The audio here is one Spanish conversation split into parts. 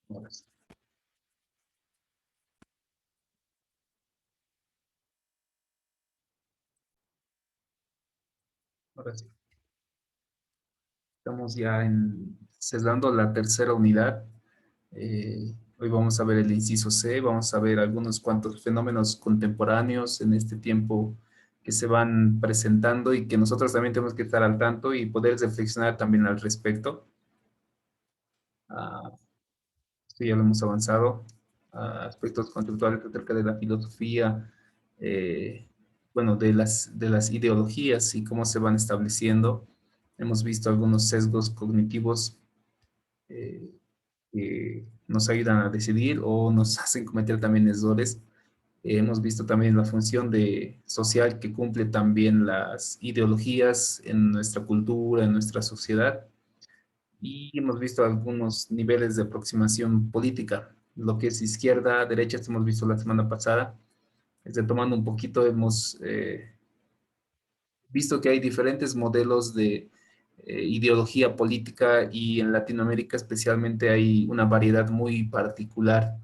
Ahora sí. Ahora sí. Estamos ya cerrando la tercera unidad. Hoy vamos a ver el inciso C, vamos a ver algunos cuantos fenómenos contemporáneos en este tiempo que se van presentando y que nosotros también tenemos que estar al tanto y poder reflexionar también al respecto. Ah, esto ya lo hemos avanzado. Aspectos conceptuales acerca de la filosofía, eh, bueno, de las ideologías y cómo se van estableciendo. Hemos visto algunos sesgos cognitivos eh, que nos ayudan a decidir o nos hacen cometer también errores. Hemos visto también la función social que cumple también las ideologías en nuestra cultura, en nuestra sociedad. Y hemos visto algunos niveles de aproximación política. Lo que es izquierda, derecha, esto hemos visto la semana pasada. Retomando un poquito, hemos visto que hay diferentes modelos de ideología política y en Latinoamérica especialmente hay una variedad muy particular,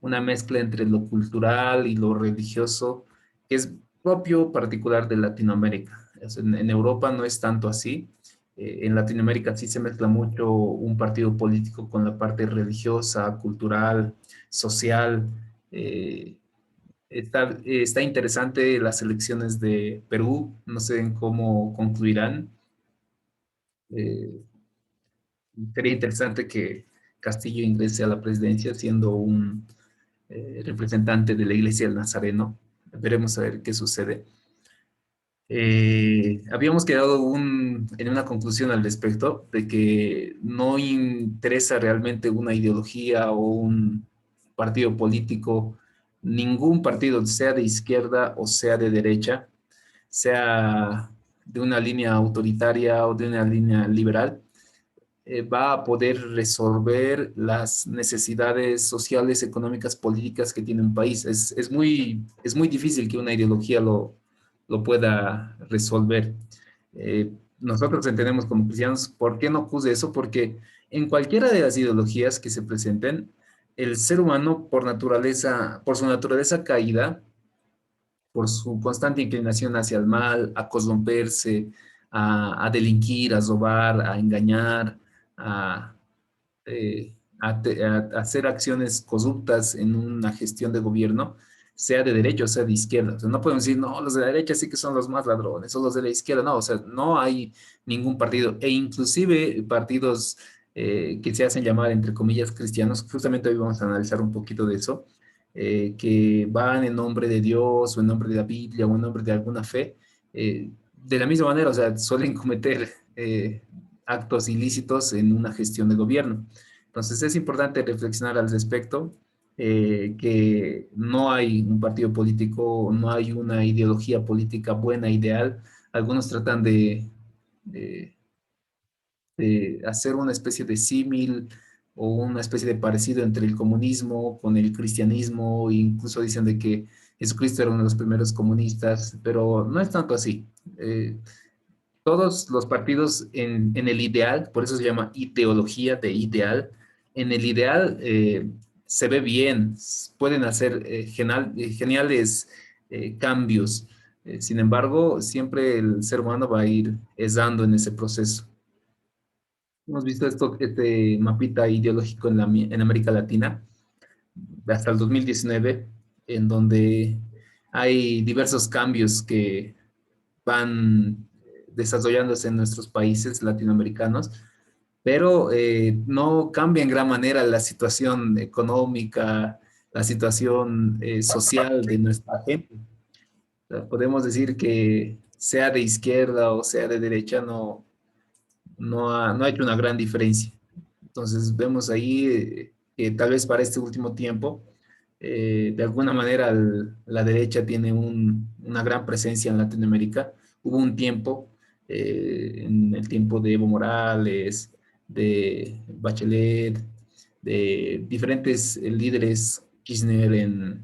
una mezcla entre lo cultural y lo religioso que es propio particular de Latinoamérica. En Europa no es tanto así. En Latinoamérica sí se mezcla mucho un partido político con la parte religiosa, cultural, social. eh, está interesante las elecciones de Perú, no sé en cómo concluirán. Eh, Sería interesante que Castillo ingrese a la presidencia siendo un representante de la Iglesia del Nazareno. Veremos a ver qué sucede. Habíamos quedado en una conclusión al respecto de que no interesa realmente una ideología o un partido político, ningún partido, sea de izquierda o sea de derecha, sea de una línea autoritaria o de una línea liberal, va a poder resolver las necesidades sociales, económicas, políticas que tiene un país. Es muy difícil que una ideología lo pueda resolver. Nosotros entendemos como cristianos, ¿por qué no ocurre eso? Porque en cualquiera de las ideologías que se presenten, el ser humano por naturaleza, por su naturaleza caída, por su constante inclinación hacia el mal, a corromperse, a delinquir, a robar, a engañar, a, a hacer acciones corruptas en una gestión de gobierno, sea de derecha o sea de izquierda. O sea, no podemos decir, no, los de la derecha sí que son los más ladrones, o los de la izquierda, no, o sea, no hay ningún partido, e inclusive partidos que se hacen llamar, entre comillas, cristianos, justamente hoy vamos a analizar un poquito de eso, que van en nombre de Dios o en nombre de la Biblia o en nombre de alguna fe, de la misma manera, o sea, suelen cometer actos ilícitos en una gestión de gobierno. Entonces es importante reflexionar al respecto, que no hay un partido político, no hay una ideología política buena, ideal. Algunos tratan de, de hacer una especie de símil o una especie de parecido entre el comunismo con el cristianismo, e incluso dicen de que Jesucristo era uno de los primeros comunistas, pero no es tanto así. Todos los partidos en el ideal, por eso se llama ideología de ideal, en el ideal se ve bien, pueden hacer geniales cambios. Sin embargo, siempre el ser humano va a ir errando en ese proceso. Hemos visto este mapita ideológico en América Latina hasta el 2019, en donde hay diversos cambios que van desarrollándose en nuestros países latinoamericanos, pero no cambia en gran manera la situación económica, la situación social de nuestra gente. O sea, podemos decir que sea de izquierda o sea de derecha, no ha hecho una gran diferencia. Entonces vemos ahí que tal vez para este último tiempo, de alguna manera la derecha tiene una gran presencia en Latinoamérica. Hubo un tiempo, en el tiempo de Evo Morales, de Bachelet, de diferentes líderes, Kirchner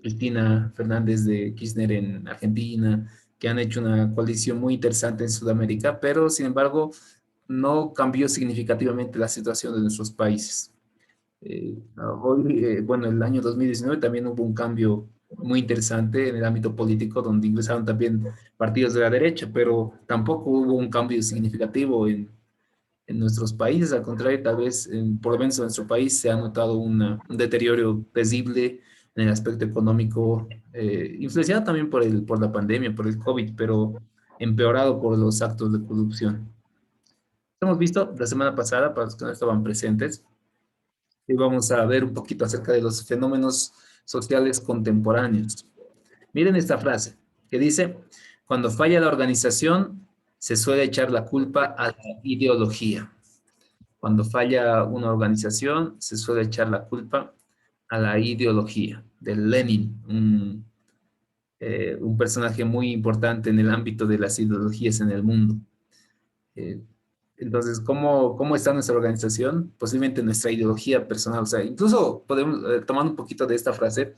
Cristina Fernández de Kirchner en Argentina, que han hecho una coalición muy interesante en Sudamérica, pero sin embargo no cambió significativamente la situación de nuestros países. Hoy, bueno, el año 2019 también hubo un cambio muy interesante en el ámbito político, donde ingresaron también partidos de la derecha, pero tampoco hubo un cambio significativo en nuestros países. Al contrario, tal vez, por lo menos en nuestro país, se ha notado un deterioro visible en el aspecto económico, influenciado también por la pandemia, por el COVID, pero empeorado por los actos de corrupción. Hemos visto la semana pasada, para los que no estaban presentes, y vamos a ver un poquito acerca de los fenómenos sociales contemporáneos. Miren esta frase que dice, cuando falla la organización, se suele echar la culpa a la ideología. Cuando falla una organización, se suele echar la culpa a la ideología de Lenin, un personaje muy importante en el ámbito de las ideologías en el mundo. Eh, entonces, ¿cómo está nuestra organización? Posiblemente nuestra ideología personal. O sea, incluso podemos, tomando un poquito de esta frase,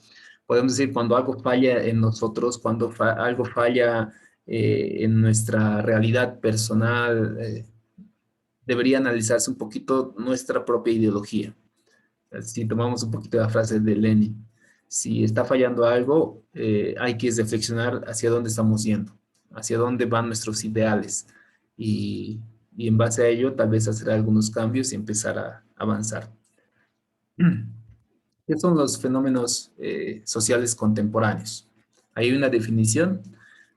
podemos decir cuando algo falla en nosotros, cuando algo falla en nuestra realidad personal, debería analizarse un poquito nuestra propia ideología. Si tomamos un poquito la frase de Lenin, si está fallando algo, hay que reflexionar hacia dónde estamos yendo, hacia dónde van nuestros ideales y, y en base a ello tal vez hacer algunos cambios y empezar a avanzar. ¿Qué son los fenómenos sociales contemporáneos? Hay una definición,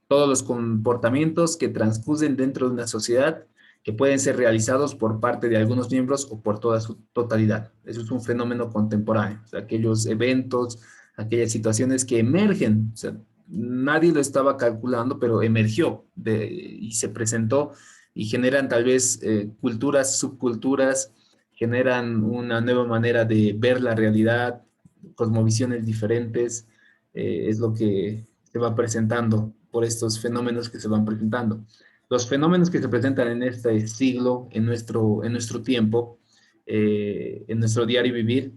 todos los comportamientos que transcurren dentro de una sociedad que pueden ser realizados por parte de algunos miembros o por toda su totalidad. Eso es un fenómeno contemporáneo, o sea, aquellos eventos, aquellas situaciones que emergen, o sea, nadie lo estaba calculando, pero emergió y se presentó y generan tal vez culturas, subculturas, generan una nueva manera de ver la realidad, cosmovisiones diferentes, es lo que se va presentando por estos fenómenos que se van presentando. Los fenómenos que se presentan en este siglo, en nuestro tiempo, en nuestro diario vivir,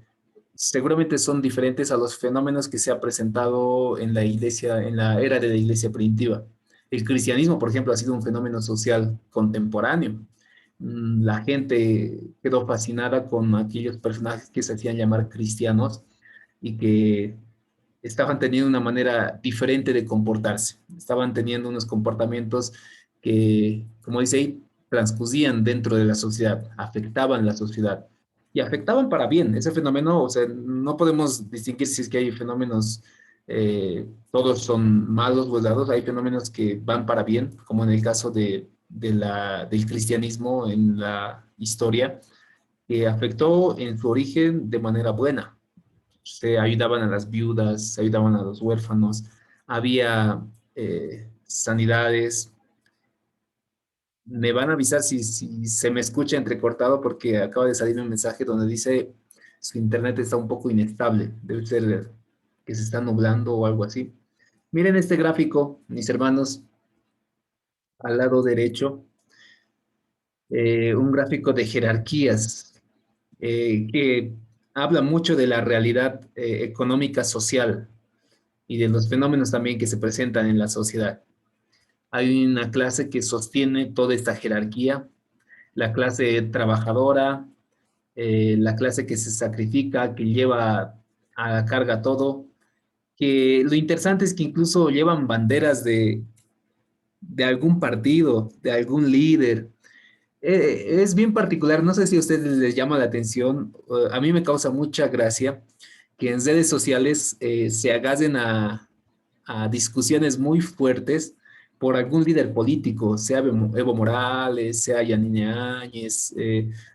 seguramente son diferentes a los fenómenos que se ha presentado en la iglesia, en la era de la iglesia primitiva. El cristianismo, por ejemplo, ha sido un fenómeno social contemporáneo. La gente quedó fascinada con aquellos personajes que se hacían llamar cristianos y que estaban teniendo una manera diferente de comportarse. Estaban teniendo unos comportamientos que, como dice ahí, transcurrían dentro de la sociedad, afectaban la sociedad y afectaban para bien. Ese fenómeno, o sea, no podemos distinguir si es que hay fenómenos, todos son malos o dados, hay fenómenos que van para bien, como en el caso del cristianismo en la historia, que afectó en su origen de manera buena. Se ayudaban a las viudas, se ayudaban a los huérfanos, había sanidades. Me van a avisar si se me escucha entrecortado porque acaba de salir un mensaje donde dice su internet está un poco inestable, debe ser que se está nublando o algo así. Miren este gráfico, mis hermanos, al lado derecho, un gráfico de jerarquías que habla mucho de la realidad económica social y de los fenómenos también que se presentan en la sociedad. Hay una clase que sostiene toda esta jerarquía, la clase trabajadora, la clase que se sacrifica, que lleva a la carga todo, que lo interesante es que incluso llevan banderas de algún partido, de algún líder. Es bien particular, no sé si a ustedes les llama la atención, a mí me causa mucha gracia que en redes sociales se agarren a discusiones muy fuertes por algún líder político, sea Evo Morales, sea Yanine Áñez,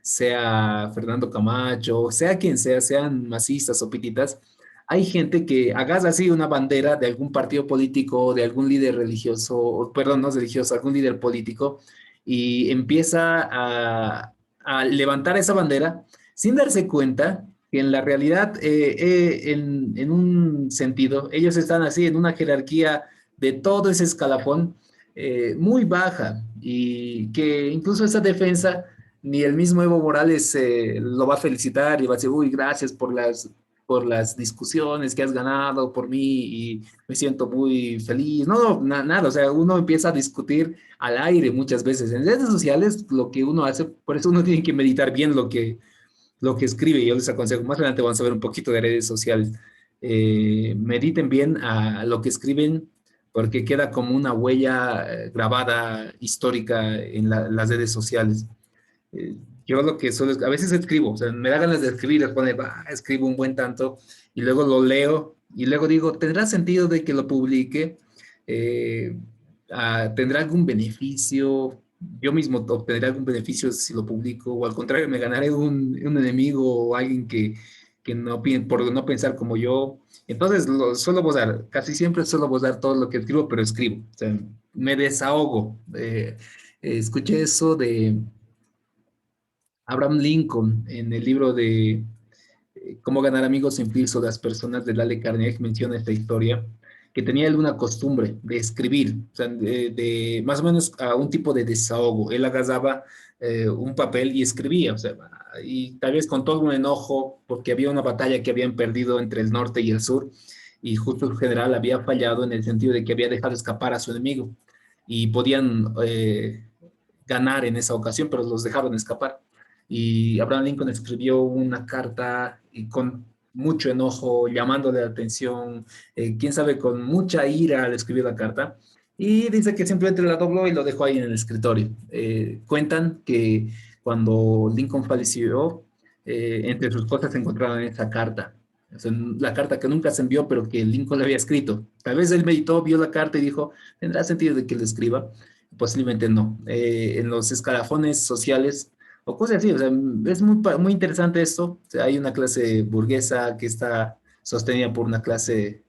sea Fernando Camacho, sea quien sea, sean masistas o pititas. Hay gente que agarra así una bandera de algún partido político, de algún líder religioso, perdón, no religioso, algún líder político, y empieza a levantar esa bandera sin darse cuenta que en la realidad, en un sentido, ellos están así en una jerarquía de todo ese escalafón muy baja y que incluso esa defensa ni el mismo Evo Morales lo va a felicitar y va a decir, uy, gracias por las discusiones que has ganado por mí y me siento muy feliz. No, nada, o sea, uno empieza a discutir al aire muchas veces. En redes sociales lo que uno hace, por eso uno tiene que meditar bien lo que escribe. Yo les aconsejo, más adelante vamos a ver un poquito de redes sociales. Mediten bien a lo que escriben porque queda como una huella grabada histórica en las redes sociales. Eh, yo lo que suelo, a veces escribo, o sea, me da ganas de escribir, les pone, "Bah, escribo un buen tanto y luego lo leo y luego digo, ¿tendrá sentido de que lo publique? Eh, ¿Tendrá algún beneficio? Yo mismo obtendré algún beneficio si lo publico o al contrario, me ganaré un enemigo o alguien que no, por no pensar como yo. Entonces, suelo votar, casi siempre suelo votar todo lo que escribo, pero escribo, o sea, me desahogo. Escuché eso de Abraham Lincoln en el libro de Cómo ganar amigos e influir sobre las personas de Dale Carnegie menciona esta historia, que tenía él una costumbre de escribir, o sea, de más o menos a un tipo de desahogo. Él agarraba un papel y escribía, o sea, y tal vez con todo un enojo, porque había una batalla que habían perdido entre el norte y el sur, y justo el general había fallado en el sentido de que había dejado escapar a su enemigo, y podían ganar en esa ocasión, pero los dejaron escapar. Y Abraham Lincoln escribió una carta y con mucho enojo, llamándole la atención, quién sabe, con mucha ira le escribió la carta. Y dice que simplemente la dobló y lo dejó ahí en el escritorio. Cuentan que cuando Lincoln falleció, entre sus cosas se encontraron esa carta. O sea, la carta que nunca se envió, pero que Lincoln le había escrito. Tal vez él meditó, vio la carta y dijo, ¿tendrá sentido de que le escriba? Posiblemente no. En los escalafones sociales o cosas así, o sea, es muy interesante esto. O sea, hay una clase burguesa que está sostenida por una clase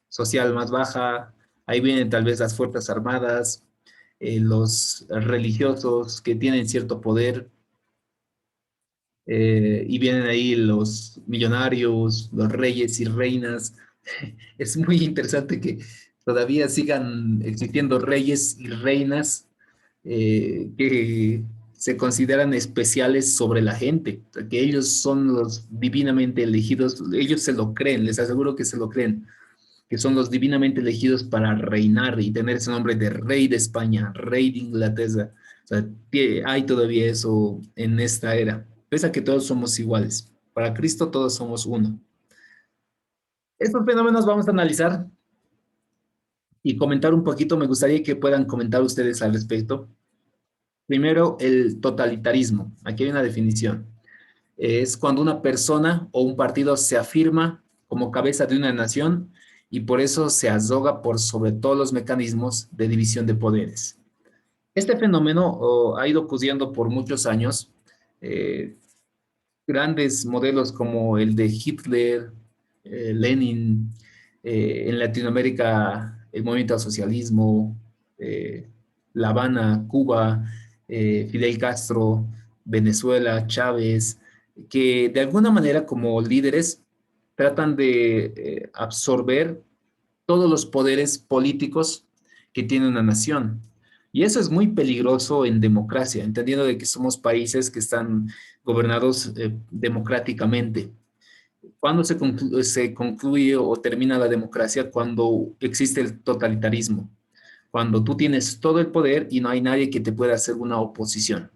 social más baja, ahí vienen tal vez las fuerzas armadas, los religiosos que tienen cierto poder, y vienen ahí los millonarios, los reyes y reinas. Es muy interesante que todavía sigan existiendo reyes y reinas que se consideran especiales sobre la gente, que ellos son los divinamente elegidos, ellos se lo creen, les aseguro que se lo creen, que son los divinamente elegidos para reinar y tener ese nombre de rey de España, rey de Inglaterra. O sea, hay todavía eso en esta era, pese a que todos somos iguales. Para Cristo todos somos uno. Estos fenómenos vamos a analizar y comentar un poquito. Me gustaría que puedan comentar ustedes al respecto. Primero, el totalitarismo. Aquí hay una definición. Es cuando una persona o un partido se afirma como cabeza de una nación y por eso se azoga por sobre todos los mecanismos de división de poderes. Este fenómeno ha ido ocurriendo por muchos años. Eh, Grandes modelos como el de Hitler, Lenin, en Latinoamérica el movimiento al socialismo, eh, La Habana, Cuba, Fidel Castro, Venezuela, Chávez, que de alguna manera como líderes tratan de absorber todos los poderes políticos que tiene una nación. Y eso es muy peligroso en democracia, entendiendo de que somos países que están gobernados democráticamente. ¿Cuándo se concluye o termina la democracia? Cuando existe el totalitarismo, cuando tú tienes todo el poder y no hay nadie que te pueda hacer una oposición.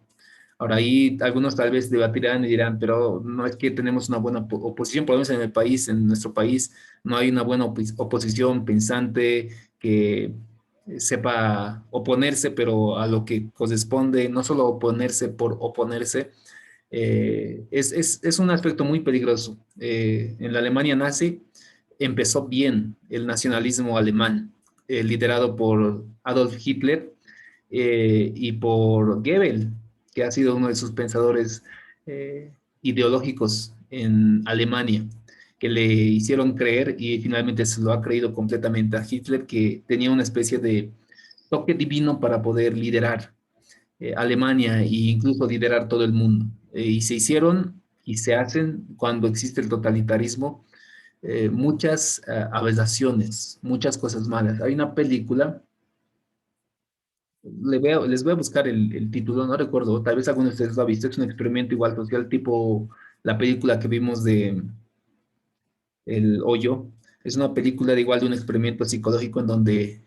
Ahora ahí algunos tal vez debatirán y dirán, pero no es que tenemos una buena oposición, por lo menos en el país, en nuestro país, no hay una buena oposición pensante que sepa oponerse, pero a lo que corresponde, no solo oponerse por oponerse, es un aspecto muy peligroso. En la Alemania nazi empezó bien el nacionalismo alemán, liderado por Adolf Hitler y por Goebbels, que ha sido uno de sus pensadores ideológicos en Alemania, que le hicieron creer y finalmente se lo ha creído completamente a Hitler, que tenía una especie de toque divino para poder liderar Alemania e incluso liderar todo el mundo. Y se hicieron y se hacen cuando existe el totalitarismo muchas aberraciones, muchas cosas malas. Hay una película, les voy a buscar el título, no recuerdo, tal vez alguno de ustedes lo ha visto, es un experimento igual social tipo la película que vimos de El Hoyo. Es una película de igual de un experimento psicológico en donde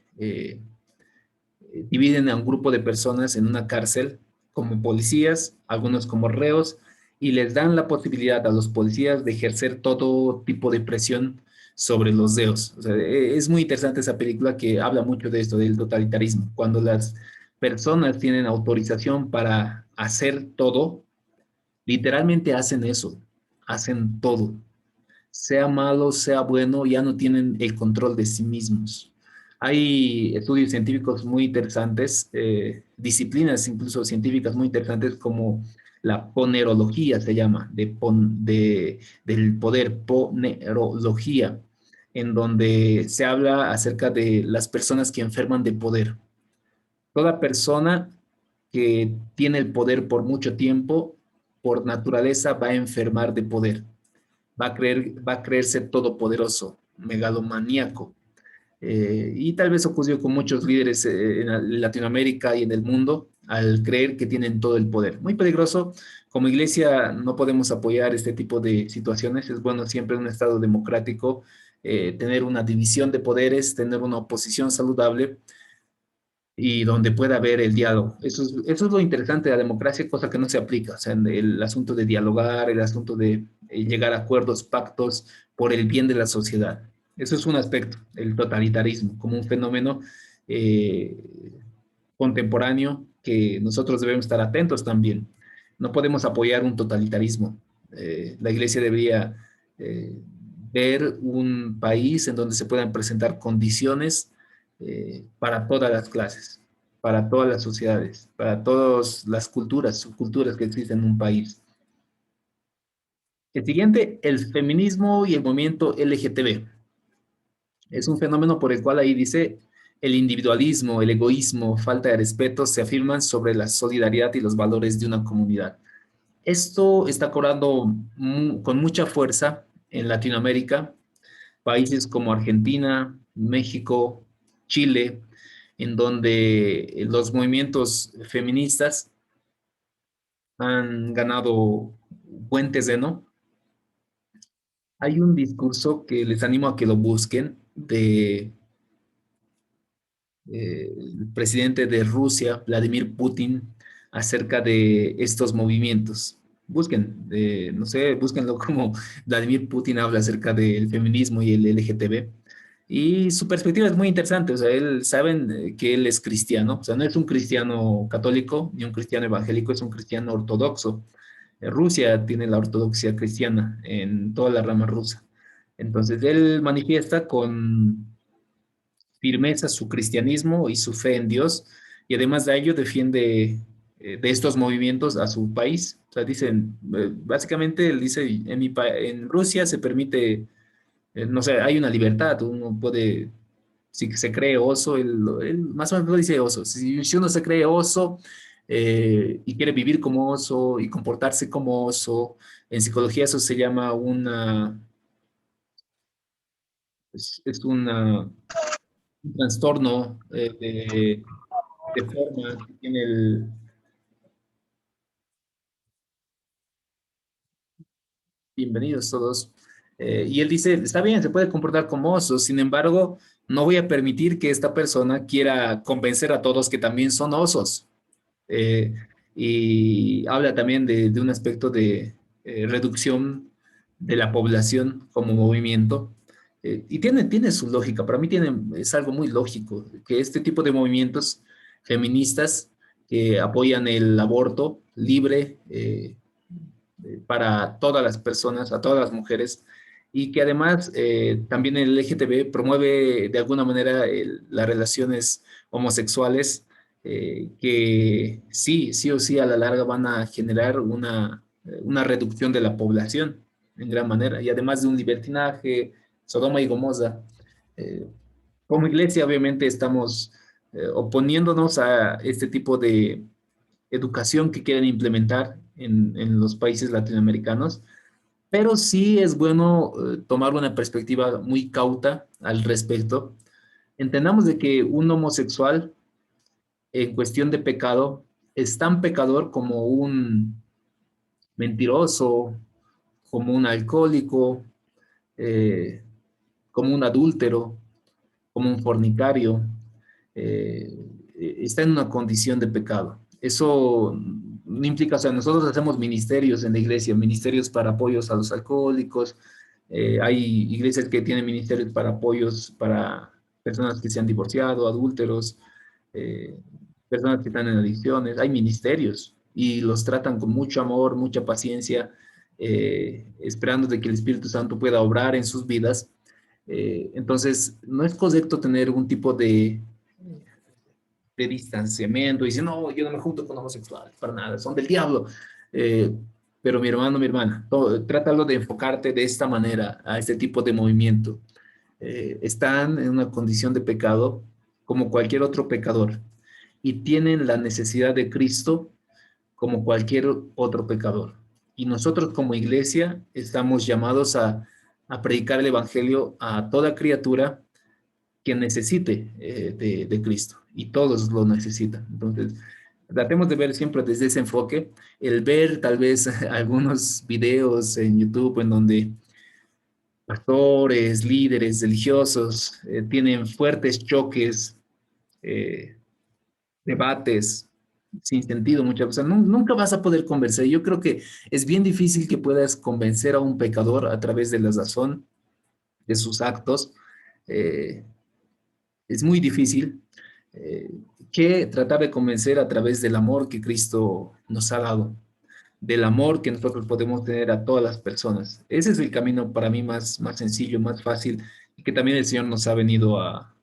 dividen a un grupo de personas en una cárcel como policías, algunos como reos, y les dan la posibilidad a los policías de ejercer todo tipo de presión sobre los deos. O sea, es muy interesante esa película que habla mucho de esto, del totalitarismo. Cuando las personas tienen autorización para hacer todo, literalmente hacen eso, hacen todo. Sea malo, sea bueno, ya no tienen el control de sí mismos. Hay estudios científicos muy interesantes, disciplinas incluso científicas muy interesantes como la ponerología se llama, del poder, ponerología, en donde se habla acerca de las personas que enferman de poder. Toda persona que tiene el poder por mucho tiempo, por naturaleza, va a enfermar de poder, va a creerse todopoderoso, megalomaníaco. Y tal vez ocurrió con muchos líderes en Latinoamérica y en el mundo al creer que tienen todo el poder. Muy peligroso. Como iglesia no podemos apoyar este tipo de situaciones. Es bueno siempre en un estado democrático tener una división de poderes, tener una oposición saludable y donde pueda haber el diálogo. Eso es lo interesante de la democracia, cosa que no se aplica. O sea, el asunto de dialogar, el asunto de llegar a acuerdos, pactos por el bien de la sociedad. Eso es un aspecto, el totalitarismo, como un fenómeno eh, contemporáneo que nosotros debemos estar atentos también. No podemos apoyar un totalitarismo. La iglesia debería eh, ver un país en donde se puedan presentar condiciones para todas las clases, para todas las sociedades, para todas las culturas, subculturas que existen en un país. El siguiente, el feminismo y el movimiento LGTB. Es un fenómeno por el cual ahí dice el individualismo, el egoísmo, falta de respeto se afirman sobre la solidaridad y los valores de una comunidad. Esto está cobrando con mucha fuerza en Latinoamérica, países como Argentina, México, Chile, en donde los movimientos feministas han ganado buen terreno. Hay un discurso que les animo a que lo busquen de el presidente de Rusia, Vladimir Putin, acerca de estos movimientos. Busquen, no sé, búsquenlo como Vladimir Putin habla acerca del feminismo y el LGTB. Y su perspectiva es muy interesante, o sea, él saben que él es cristiano, o sea, no es un cristiano católico ni un cristiano evangélico, es un cristiano ortodoxo. Rusia tiene la ortodoxia cristiana en toda la rama rusa. Entonces, él manifiesta con firmeza su cristianismo y su fe en Dios, y además de ello defiende de estos movimientos a su país. O sea, dicen, básicamente él dice, en Rusia se permite, no sé, hay una libertad, uno puede, si se cree oso, él más o menos lo dice oso, si uno se cree oso y quiere vivir como oso y comportarse como oso, en psicología eso se llama es un trastorno de forma que tiene bienvenidos todos. Y él dice, está bien, se puede comportar como oso, sin embargo, no voy a permitir que esta persona quiera convencer a todos que también son osos. Eh, y habla también de un aspecto de reducción de la población como movimiento. Y tiene su lógica, para mí es algo muy lógico, que este tipo de movimientos feministas que apoyan el aborto libre, para todas las personas, a todas las mujeres, y que además también el LGTB promueve de alguna manera las relaciones homosexuales, que sí, sí o sí a la larga van a generar una reducción de la población en gran manera, y además de un libertinaje, Sodoma y Gomorra. Eh, como iglesia, obviamente, estamos oponiéndonos a este tipo de educación que quieren implementar en los países latinoamericanos, pero sí es bueno tomar una perspectiva muy cauta al respecto. Entendamos de que un homosexual en cuestión de pecado es tan pecador como un mentiroso, como un alcohólico, eh, como un adúltero, como un fornicario, está en una condición de pecado. Eso no implica, o sea, nosotros hacemos ministerios en la iglesia, ministerios para apoyos a los alcohólicos, hay iglesias que tienen ministerios para apoyos para personas que se han divorciado, adúlteros, eh, personas que están en adicciones, hay ministerios y los tratan con mucho amor, mucha paciencia, esperando de que el Espíritu Santo pueda obrar en sus vidas. Entonces, no es correcto tener un tipo de distanciamiento y decir, no, yo no me junto con homosexuales, para nada, son del diablo. Eh, pero mi hermano, mi hermana, trátalo de enfocarte de esta manera a este tipo de movimiento. Están en una condición de pecado como cualquier otro pecador y tienen la necesidad de Cristo como cualquier otro pecador. Y nosotros como iglesia estamos llamados a predicar el Evangelio a toda criatura que necesite de Cristo. Y todos lo necesitan. Entonces, tratemos de ver siempre desde ese enfoque, el ver tal vez algunos videos en YouTube en donde pastores, líderes religiosos tienen fuertes choques, eh, debates sin sentido muchas veces. Nunca vas a poder convencer. Yo creo que es bien difícil que puedas convencer a un pecador a través de la razón, de sus actos. Eh, es muy difícil eh, que tratar de convencer a través del amor que Cristo nos ha dado, del amor que nosotros podemos tener a todas las personas. Ese es el camino para mí más sencillo, más fácil, y que también el Señor nos ha venido a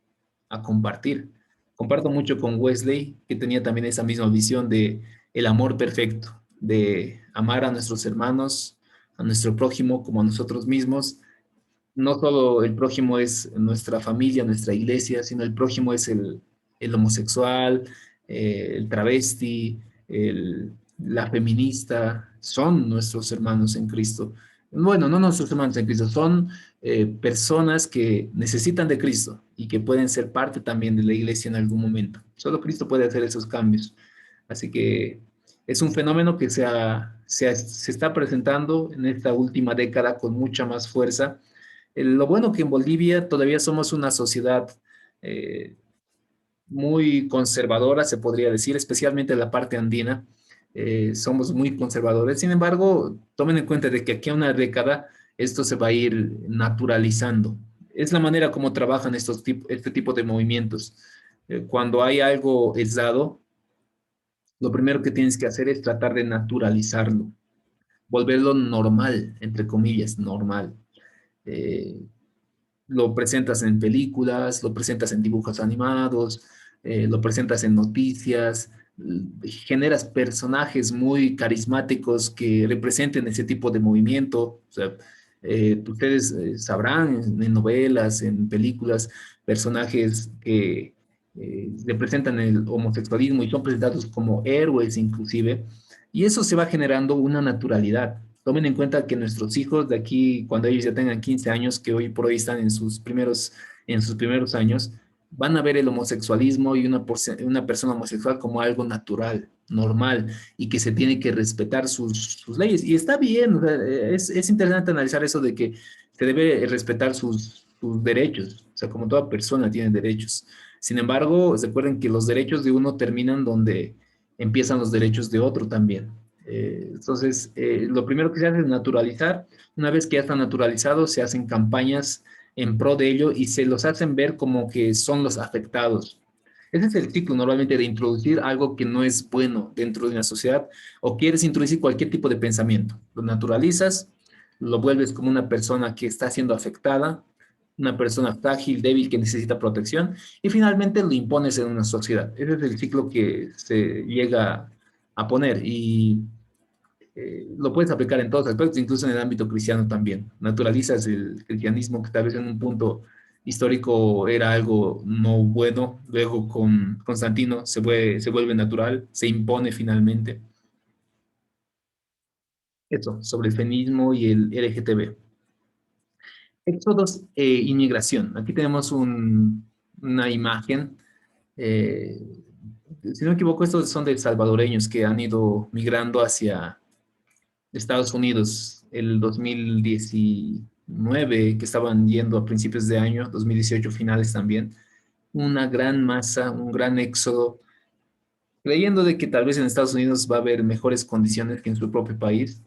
compartir. Comparto mucho con Wesley, que tenía también esa misma visión de el amor perfecto, de amar a nuestros hermanos, a nuestro prójimo como a nosotros mismos. No solo el prójimo es nuestra familia, nuestra iglesia, sino el prójimo es el homosexual, el travesti, la feminista, son nuestros hermanos en Cristo. Bueno, no nuestros hermanos en Cristo, son personas que necesitan de Cristo y que pueden ser parte también de la iglesia en algún momento. Solo Cristo puede hacer esos cambios. Así que es un fenómeno que se está presentando en esta última década con mucha más fuerza. Lo bueno que en Bolivia todavía somos una sociedad eh, muy conservadora, se podría decir, especialmente en la parte andina. Somos muy conservadores. Sin embargo, tomen en cuenta de que aquí a una década esto se va a ir naturalizando. Es la manera como trabajan este tipo de movimientos. Cuando hay algo aislado, lo primero que tienes que hacer es tratar de naturalizarlo, volverlo normal, entre comillas, normal. Eh, lo presentas en películas, lo presentas en dibujos animados, lo presentas en noticias, generas personajes muy carismáticos que representen ese tipo de movimiento. O sea, ustedes sabrán en novelas, en películas, personajes que representan el homosexualismo y son presentados como héroes inclusive, y eso se va generando una naturalidad. Tomen en cuenta que nuestros hijos de aquí, cuando ellos ya tengan 15 años, que hoy por hoy están en sus primeros años, van a ver el homosexualismo y una persona homosexual como algo natural, normal, y que se tiene que respetar sus leyes. Y está bien, o sea, es interesante analizar eso de que se debe respetar sus derechos, o sea, como toda persona tiene derechos. Sin embargo, recuerden que los derechos de uno terminan donde empiezan los derechos de otro también. Entonces, lo primero que se hace es naturalizar. Una vez que ya está naturalizado, se hacen campañas en pro de ello y se los hacen ver como que son los afectados. Ese es el ciclo normalmente de introducir algo que no es bueno dentro de una sociedad o quieres introducir cualquier tipo de pensamiento. Lo naturalizas, lo vuelves como una persona que está siendo afectada, una persona frágil, débil, que necesita protección y finalmente lo impones en una sociedad. Ese es el ciclo que se llega a poner y lo puedes aplicar en todos los aspectos, incluso en el ámbito cristiano también. Naturalizas el cristianismo que tal vez en un punto histórico era algo no bueno, luego con Constantino se vuelve natural, se impone finalmente. Eso, sobre el feminismo y el LGTB. Éxodos e inmigración. Aquí tenemos una imagen. eh, si no me equivoco, estos son de salvadoreños que han ido migrando hacia Estados Unidos el 2019, que estaban yendo a principios de año, 2018 finales también, una gran masa, un gran éxodo. creyendo de que tal vez en Estados Unidos va a haber mejores condiciones que en su propio país.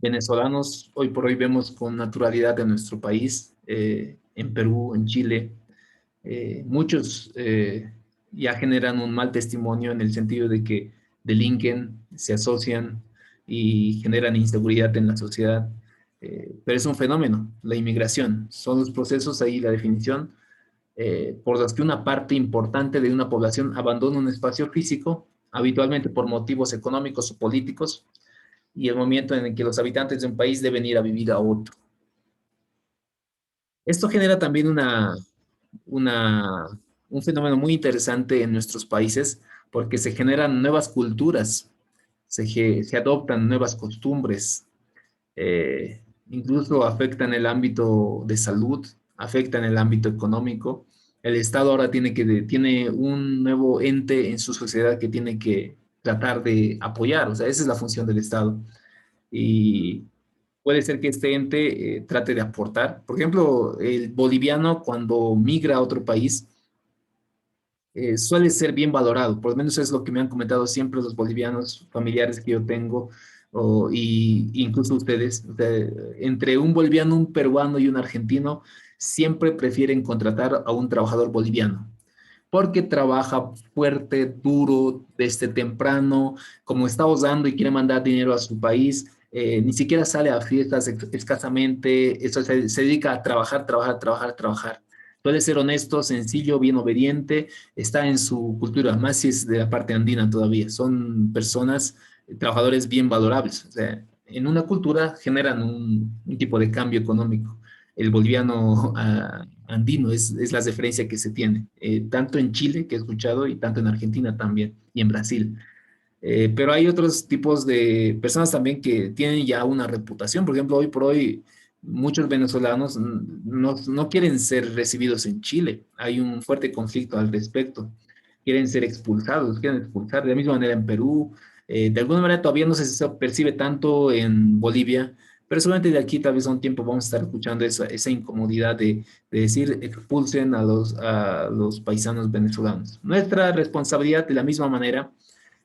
Venezolanos hoy por hoy vemos con naturalidad en nuestro país, en Perú, en Chile. Muchos ya generan un mal testimonio en el sentido de que delinquen, se asocian y generan inseguridad en la sociedad. Pero es un fenómeno, la inmigración. Son los procesos ahí, la definición, por los que una parte importante de una población abandona un espacio físico, habitualmente por motivos económicos o políticos, y el momento en el que los habitantes de un país deben ir a vivir a otro. Esto genera también una, un fenómeno muy interesante en nuestros países porque se generan nuevas culturas, se adoptan nuevas costumbres, incluso afectan el ámbito de salud, afectan el ámbito económico. El Estado ahora tiene un nuevo ente en su sociedad que tiene que tratar de apoyar, o sea, esa es la función del Estado. Y puede ser que este ente trate de aportar. Por ejemplo, el boliviano cuando migra a otro país suele ser bien valorado, por lo menos es lo que me han comentado siempre los bolivianos familiares que yo tengo, y incluso ustedes. O sea, entre un boliviano, un peruano y un argentino, siempre prefieren contratar a un trabajador boliviano porque trabaja fuerte, duro, desde temprano, como está osando y quiere mandar dinero a su país, ni siquiera sale a fiestas escasamente, eso se dedica a trabajar, trabajar, trabajar, trabajar. Puede ser honesto, sencillo, bien obediente, está en su cultura, más si es de la parte andina todavía. Son personas, trabajadores bien valorables. O sea, en una cultura generan un tipo de cambio económico. El boliviano andino es la referencia que se tiene, tanto en Chile, que he escuchado, y tanto en Argentina también, y en Brasil. Pero hay otros tipos de personas también que tienen ya una reputación. Por ejemplo, hoy por hoy, muchos venezolanos no quieren ser recibidos en Chile. Hay un fuerte conflicto al respecto. Quieren ser expulsados, quieren expulsar. De la misma manera en Perú. De alguna manera todavía no se percibe tanto en Bolivia, pero solamente de aquí tal vez a un tiempo vamos a estar escuchando esa incomodidad de decir expulsen a los paisanos venezolanos. Nuestra responsabilidad de la misma manera.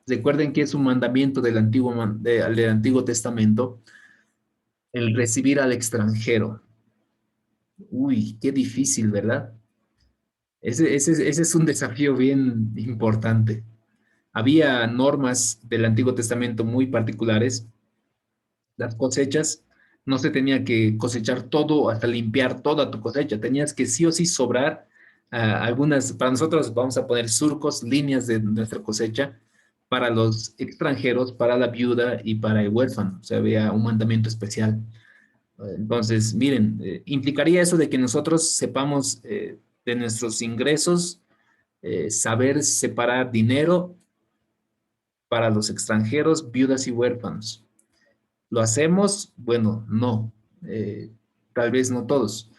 Recuerden que es un mandamiento del Antiguo Testamento el recibir al extranjero. Uy, qué difícil, ¿verdad? Ese es un desafío bien importante. Había normas del Antiguo Testamento muy particulares. Las cosechas, no se tenía que cosechar todo hasta limpiar toda tu cosecha. Tenías que sí o sí sobrar algunas, para nosotros vamos a poner surcos, líneas de nuestra cosecha, para los extranjeros, para la viuda y para el huérfano. O sea, había un mandamiento especial. Entonces, miren, implicaría eso de que nosotros sepamos de nuestros ingresos, saber separar dinero para los extranjeros, viudas y huérfanos. ¿Lo hacemos? Bueno, no. Tal vez no todos,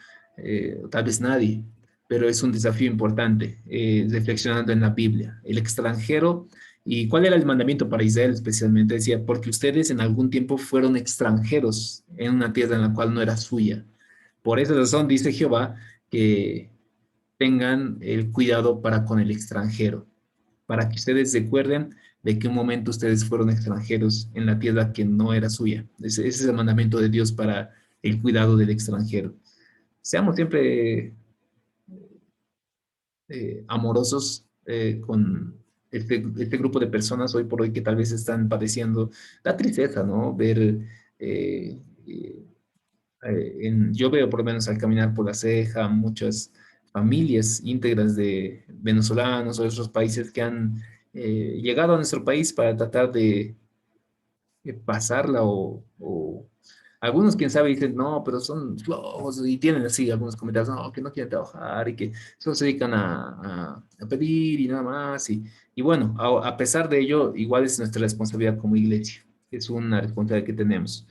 tal vez nadie, pero es un desafío importante, reflexionando en la Biblia. El extranjero, ¿y cuál era el mandamiento para Israel especialmente? Decía, porque ustedes en algún tiempo fueron extranjeros en una tierra en la cual no era suya. Por esa razón dice Jehová que tengan el cuidado para con el extranjero, para que ustedes recuerden de qué momento ustedes fueron extranjeros en la tierra que no era suya. Ese es el mandamiento de Dios para el cuidado del extranjero. Seamos siempre amorosos con este grupo de personas hoy por hoy que tal vez están padeciendo la tristeza, ¿no? Ver, eh, eh, yo veo por lo menos al caminar por la ceja muchas familias íntegras de venezolanos o de otros países que han llegado a nuestro país para tratar de pasarla o algunos, quién sabe, dicen, no, pero son flojos y tienen así algunos comentarios, no, que no quieren trabajar y que solo se dedican a pedir y nada más. Y bueno, a pesar de ello, igual es nuestra responsabilidad como iglesia, es una responsabilidad que tenemos.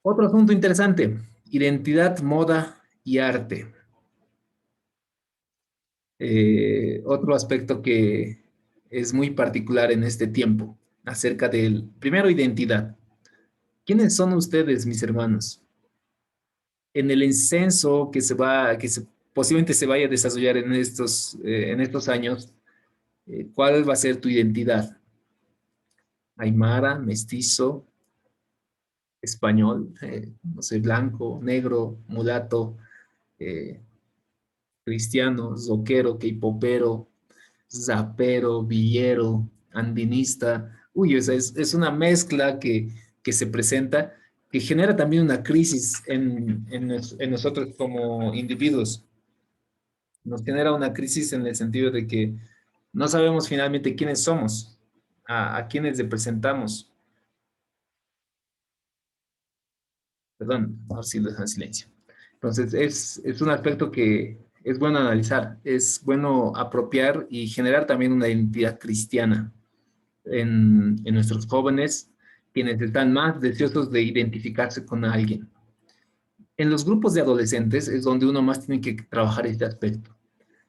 Otro asunto interesante, identidad, moda y arte. Otro aspecto que es muy particular en este tiempo, acerca del, primero, identidad. ¿Quiénes son ustedes, mis hermanos? En el incenso que posiblemente se vaya a desarrollar en estos años, ¿Cuál va a ser tu identidad? Aymara, mestizo, español, no sé, blanco, negro, mulato, eh, cristiano, zoquero, K-popero, zapero, villero, andinista. Uy, o sea, es una mezcla que se presenta, que genera también una crisis en nosotros como individuos. Nos genera una crisis en el sentido de que no sabemos finalmente quiénes somos, a quiénes representamos. Perdón, ahora sí lo dejo en silencio. Entonces, es un aspecto que es bueno analizar, es bueno apropiar y generar también una identidad cristiana en nuestros jóvenes, quienes están más deseosos de identificarse con alguien. En los grupos de adolescentes es donde uno más tiene que trabajar este aspecto,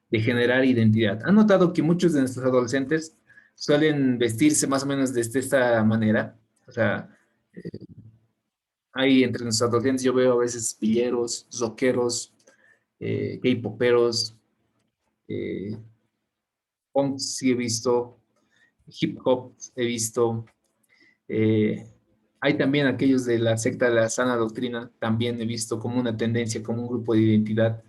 de generar identidad. ¿Han notado que muchos de nuestros adolescentes suelen vestirse más o menos de esta manera? O sea, hay entre nuestros adolescentes, yo veo a veces pilleros, rockeros, K-poperos, eh, punks sí he visto, hip hop he visto, eh, hay también aquellos de la secta de la sana doctrina, también he visto como una tendencia, como un grupo de identidad.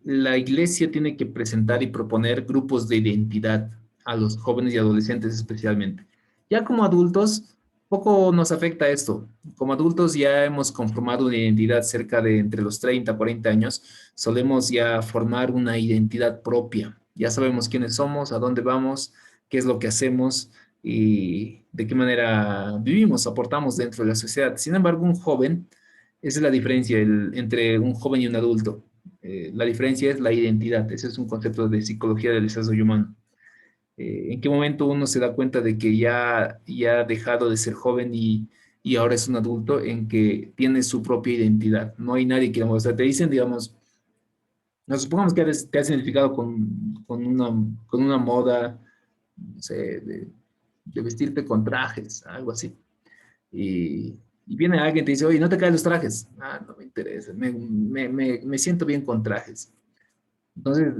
La iglesia tiene que presentar y proponer grupos de identidad a los jóvenes y adolescentes especialmente. Ya como adultos, poco nos afecta esto. Como adultos ya hemos conformado una identidad cerca de entre los 30 40 años, solemos ya formar una identidad propia. Ya sabemos quiénes somos, a dónde vamos, qué es lo que hacemos y de qué manera vivimos, aportamos dentro de la sociedad. Sin embargo, un joven, esa es la diferencia entre un joven y un adulto. La diferencia es la identidad. Ese es un concepto de psicología del desarrollo humano. ¿En qué momento uno se da cuenta de que ya ha dejado de ser joven y ahora es un adulto en que tiene su propia identidad? No hay nadie que, o sea, te dicen, digamos, nos supongamos que te has identificado con una moda, no sé, de vestirte con trajes, algo así. Y viene alguien y te dice, oye, ¿no te caen los trajes? Ah, no me interesa, me siento bien con trajes. Entonces,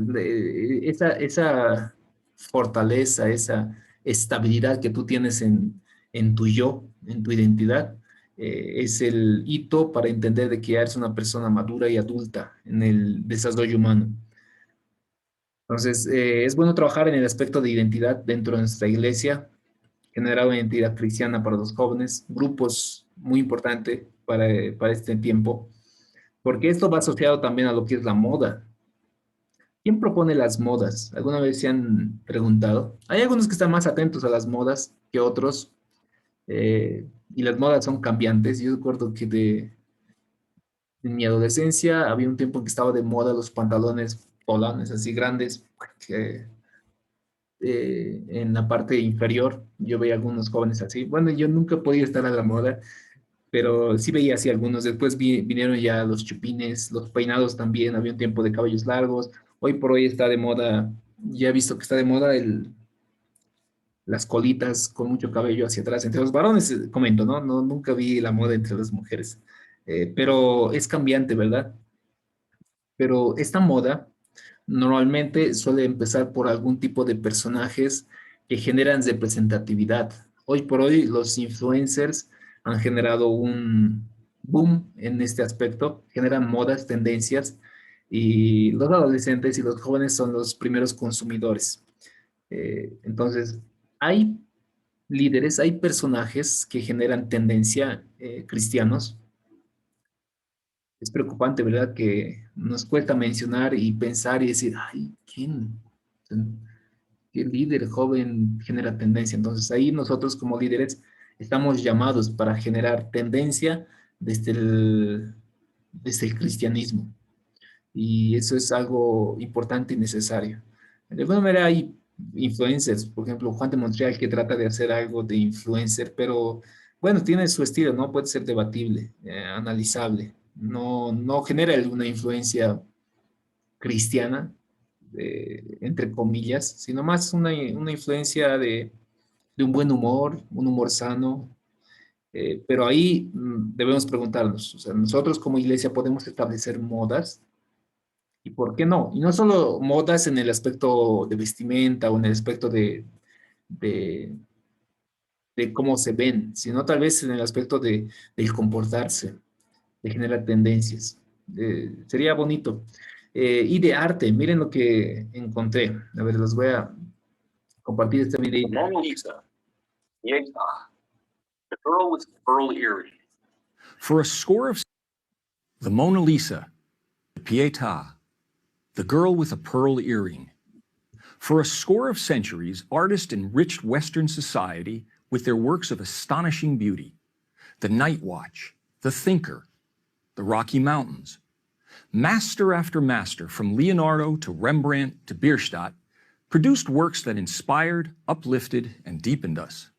esa fortaleza, esa estabilidad que tú tienes en tu yo, en tu identidad, es el hito para entender de que ya eres una persona madura y adulta en el desarrollo humano. Entonces, es bueno trabajar en el aspecto de identidad dentro de nuestra iglesia, generar una identidad cristiana para los jóvenes, grupos muy importante para este tiempo, porque esto va asociado también a lo que es la moda. ¿Quién propone las modas? ¿Alguna vez se han preguntado? Hay algunos que están más atentos a las modas que otros, y las modas son cambiantes. Yo recuerdo que en mi adolescencia había un tiempo en que estaba de moda los pantalones polones así grandes, que, en la parte inferior yo veía algunos jóvenes así. Bueno, yo nunca podía estar a la moda, pero sí veía así algunos. Después vinieron ya los chupines, los peinados también, había un tiempo de cabellos largos. Hoy por hoy está de moda, ya he visto que está de moda las colitas con mucho cabello hacia atrás. Entre los varones, comento, ¿no? No, nunca vi la moda entre las mujeres. Pero es cambiante, ¿verdad? Pero esta moda normalmente suele empezar por algún tipo de personajes que generan representatividad. Hoy por hoy los influencers han generado un boom en este aspecto, generan modas, tendencias, y los adolescentes y los jóvenes son los primeros consumidores. Entonces, hay líderes, hay personajes que generan tendencia, cristianos. Es preocupante, ¿verdad? Que nos cuesta mencionar y pensar y decir, ay, ¿quién? ¿Qué líder joven genera tendencia? Entonces ahí nosotros como líderes estamos llamados para generar tendencia desde desde el cristianismo. Y eso es algo importante y necesario. De alguna manera hay influencers, por ejemplo, Juan de Montreal que trata de hacer algo de influencer, pero bueno, tiene su estilo, ¿no? Puede ser debatible, analizable. No genera una influencia cristiana, entre comillas, sino más una influencia de un buen humor, un humor sano. Pero ahí debemos preguntarnos, o sea, nosotros como iglesia podemos establecer modas ¿Y por qué no? Y no solo modas en el aspecto de vestimenta o en el aspecto de, de cómo se ven, sino tal vez en el aspecto del comportarse, de generar tendencias. Sería bonito. Y de arte, miren lo que encontré. A ver, los voy a compartir este video. Mona Lisa, Pietà, the girl with the pearl earring. For a score of the Mona Lisa, Pietà, the girl with a pearl earring. For a score of centuries, artists enriched Western society with their works of astonishing beauty. The Night Watch, The Thinker, the Rocky Mountains. Master after master, from Leonardo to Rembrandt to Bierstadt, produced works that inspired, uplifted, and deepened us.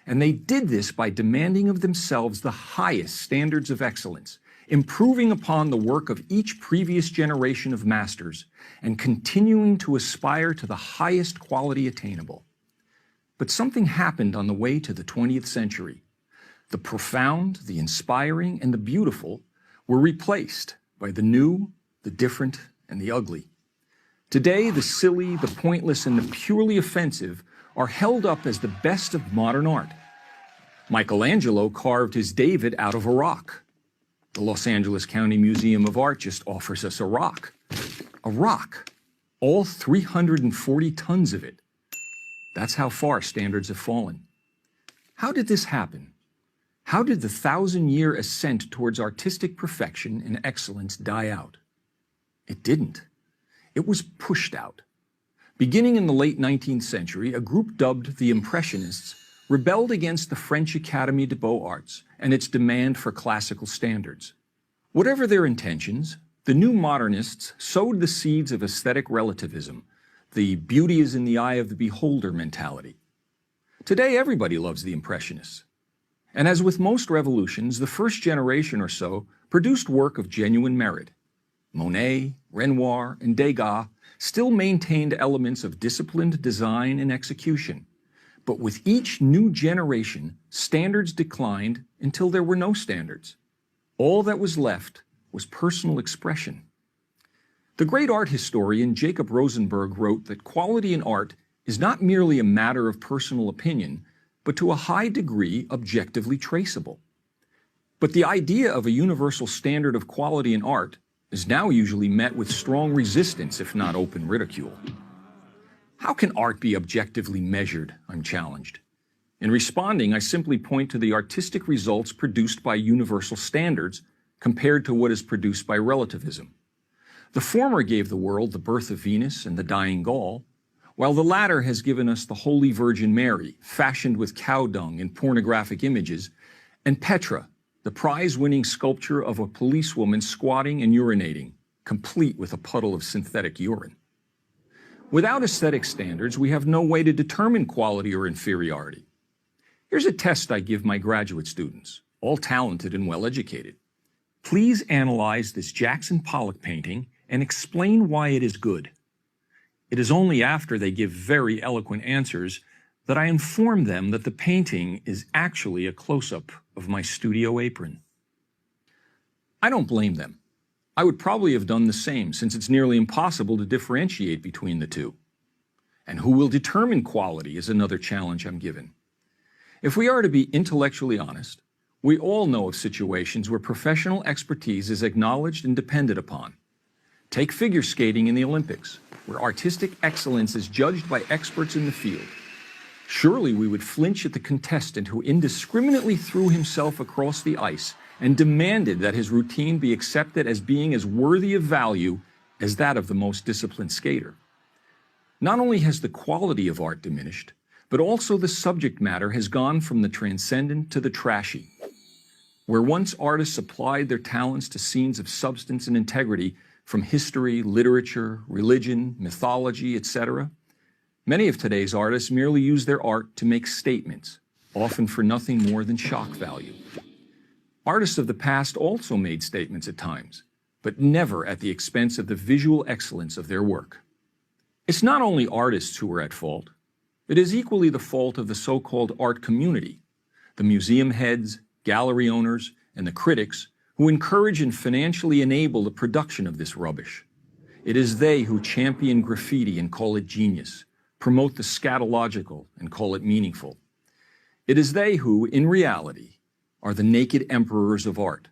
And they did this by demanding of themselves the highest standards of excellence, improving upon the work of each previous generation of masters, and continuing to aspire to the highest quality attainable. But something happened on the way to the 20th century. The profound, the inspiring, and the beautiful were replaced by the new, the different, and the ugly. Today, the silly, the pointless, and the purely offensive are held up as the best of modern art. Michelangelo carved his David out of a rock. The Los Angeles County Museum of Art just offers us a rock. A rock. All 340 tons of it. That's how far standards have fallen. How did this happen? How did the 1,000-year ascent towards artistic perfection and excellence die out? It didn't. It was pushed out. Beginning in the late 19th century, a group dubbed the Impressionists rebelled against the French Académie des Beaux-Arts and its demand for classical standards. Whatever their intentions, the new modernists sowed the seeds of aesthetic relativism, the beauty is in the eye of the beholder mentality. Today, everybody loves the Impressionists. And as with most revolutions, the first generation or so produced work of genuine merit. Monet, Renoir, and Degas still maintained elements of disciplined design and execution. But with each new generation, standards declined until there were no standards. All that was left was personal expression. The great art historian Jacob Rosenberg wrote that quality in art is not merely a matter of personal opinion, but to a high degree objectively traceable. But the idea of a universal standard of quality in art is now usually met with strong resistance, if not open ridicule. How can art be objectively measured? I'm challenged. In responding, I simply point to the artistic results produced by universal standards compared to what is produced by relativism. The former gave the world the birth of Venus and the dying Gaul, while the latter has given us the Holy Virgin Mary, fashioned with cow dung and pornographic images, and Petra, the prize-winning sculpture of a policewoman squatting and urinating, complete with a puddle of synthetic urine. Without aesthetic standards, we have no way to determine quality or inferiority. Here's a test I give my graduate students, all talented and well-educated. Please analyze this Jackson Pollock painting and explain why it is good. It is only after they give very eloquent answers that I inform them that the painting is actually a close-up of my studio apron. I don't blame them. I would probably have done the same, since it's nearly impossible to differentiate between the two. And who will determine quality is another challenge I'm given. If we are to be intellectually honest, we all know of situations where professional expertise is acknowledged and depended upon. Take figure skating in the Olympics, where artistic excellence is judged by experts in the field. Surely we would flinch at the contestant who indiscriminately threw himself across the ice and demanded that his routine be accepted as being as worthy of value as that of the most disciplined skater. Not only has the quality of art diminished, but also the subject matter has gone from the transcendent to the trashy. Where once artists applied their talents to scenes of substance and integrity from history, literature, religion, mythology, etc., many of today's artists merely use their art to make statements, often for nothing more than shock value. Artists of the past also made statements at times, but never at the expense of the visual excellence of their work. It's not only artists who are at fault. It is equally the fault of the so-called art community, the museum heads, gallery owners, and the critics who encourage and financially enable the production of this rubbish. It is they who champion graffiti and call it genius, promote the scatological and call it meaningful. It is they who, in reality, are the naked emperors of art.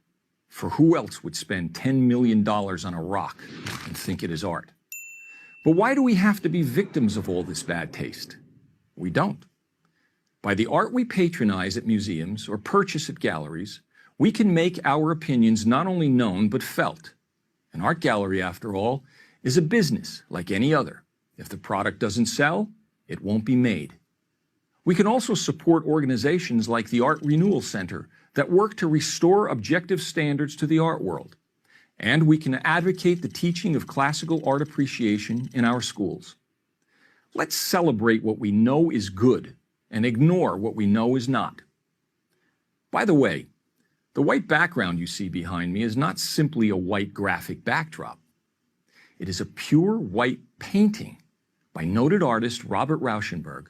For who else would spend $10 million on a rock and think it is art? But why do we have to be victims of all this bad taste? We don't. By the art we patronize at museums or purchase at galleries, we can make our opinions not only known but felt. An art gallery, after all, is a business like any other. If the product doesn't sell, it won't be made. We can also support organizations like the Art Renewal Center that work to restore objective standards to the art world. And we can advocate the teaching of classical art appreciation in our schools. Let's celebrate what we know is good and ignore what we know is not. By the way, the white background you see behind me is not simply a white graphic backdrop. It is a pure white painting by noted artist Robert Rauschenberg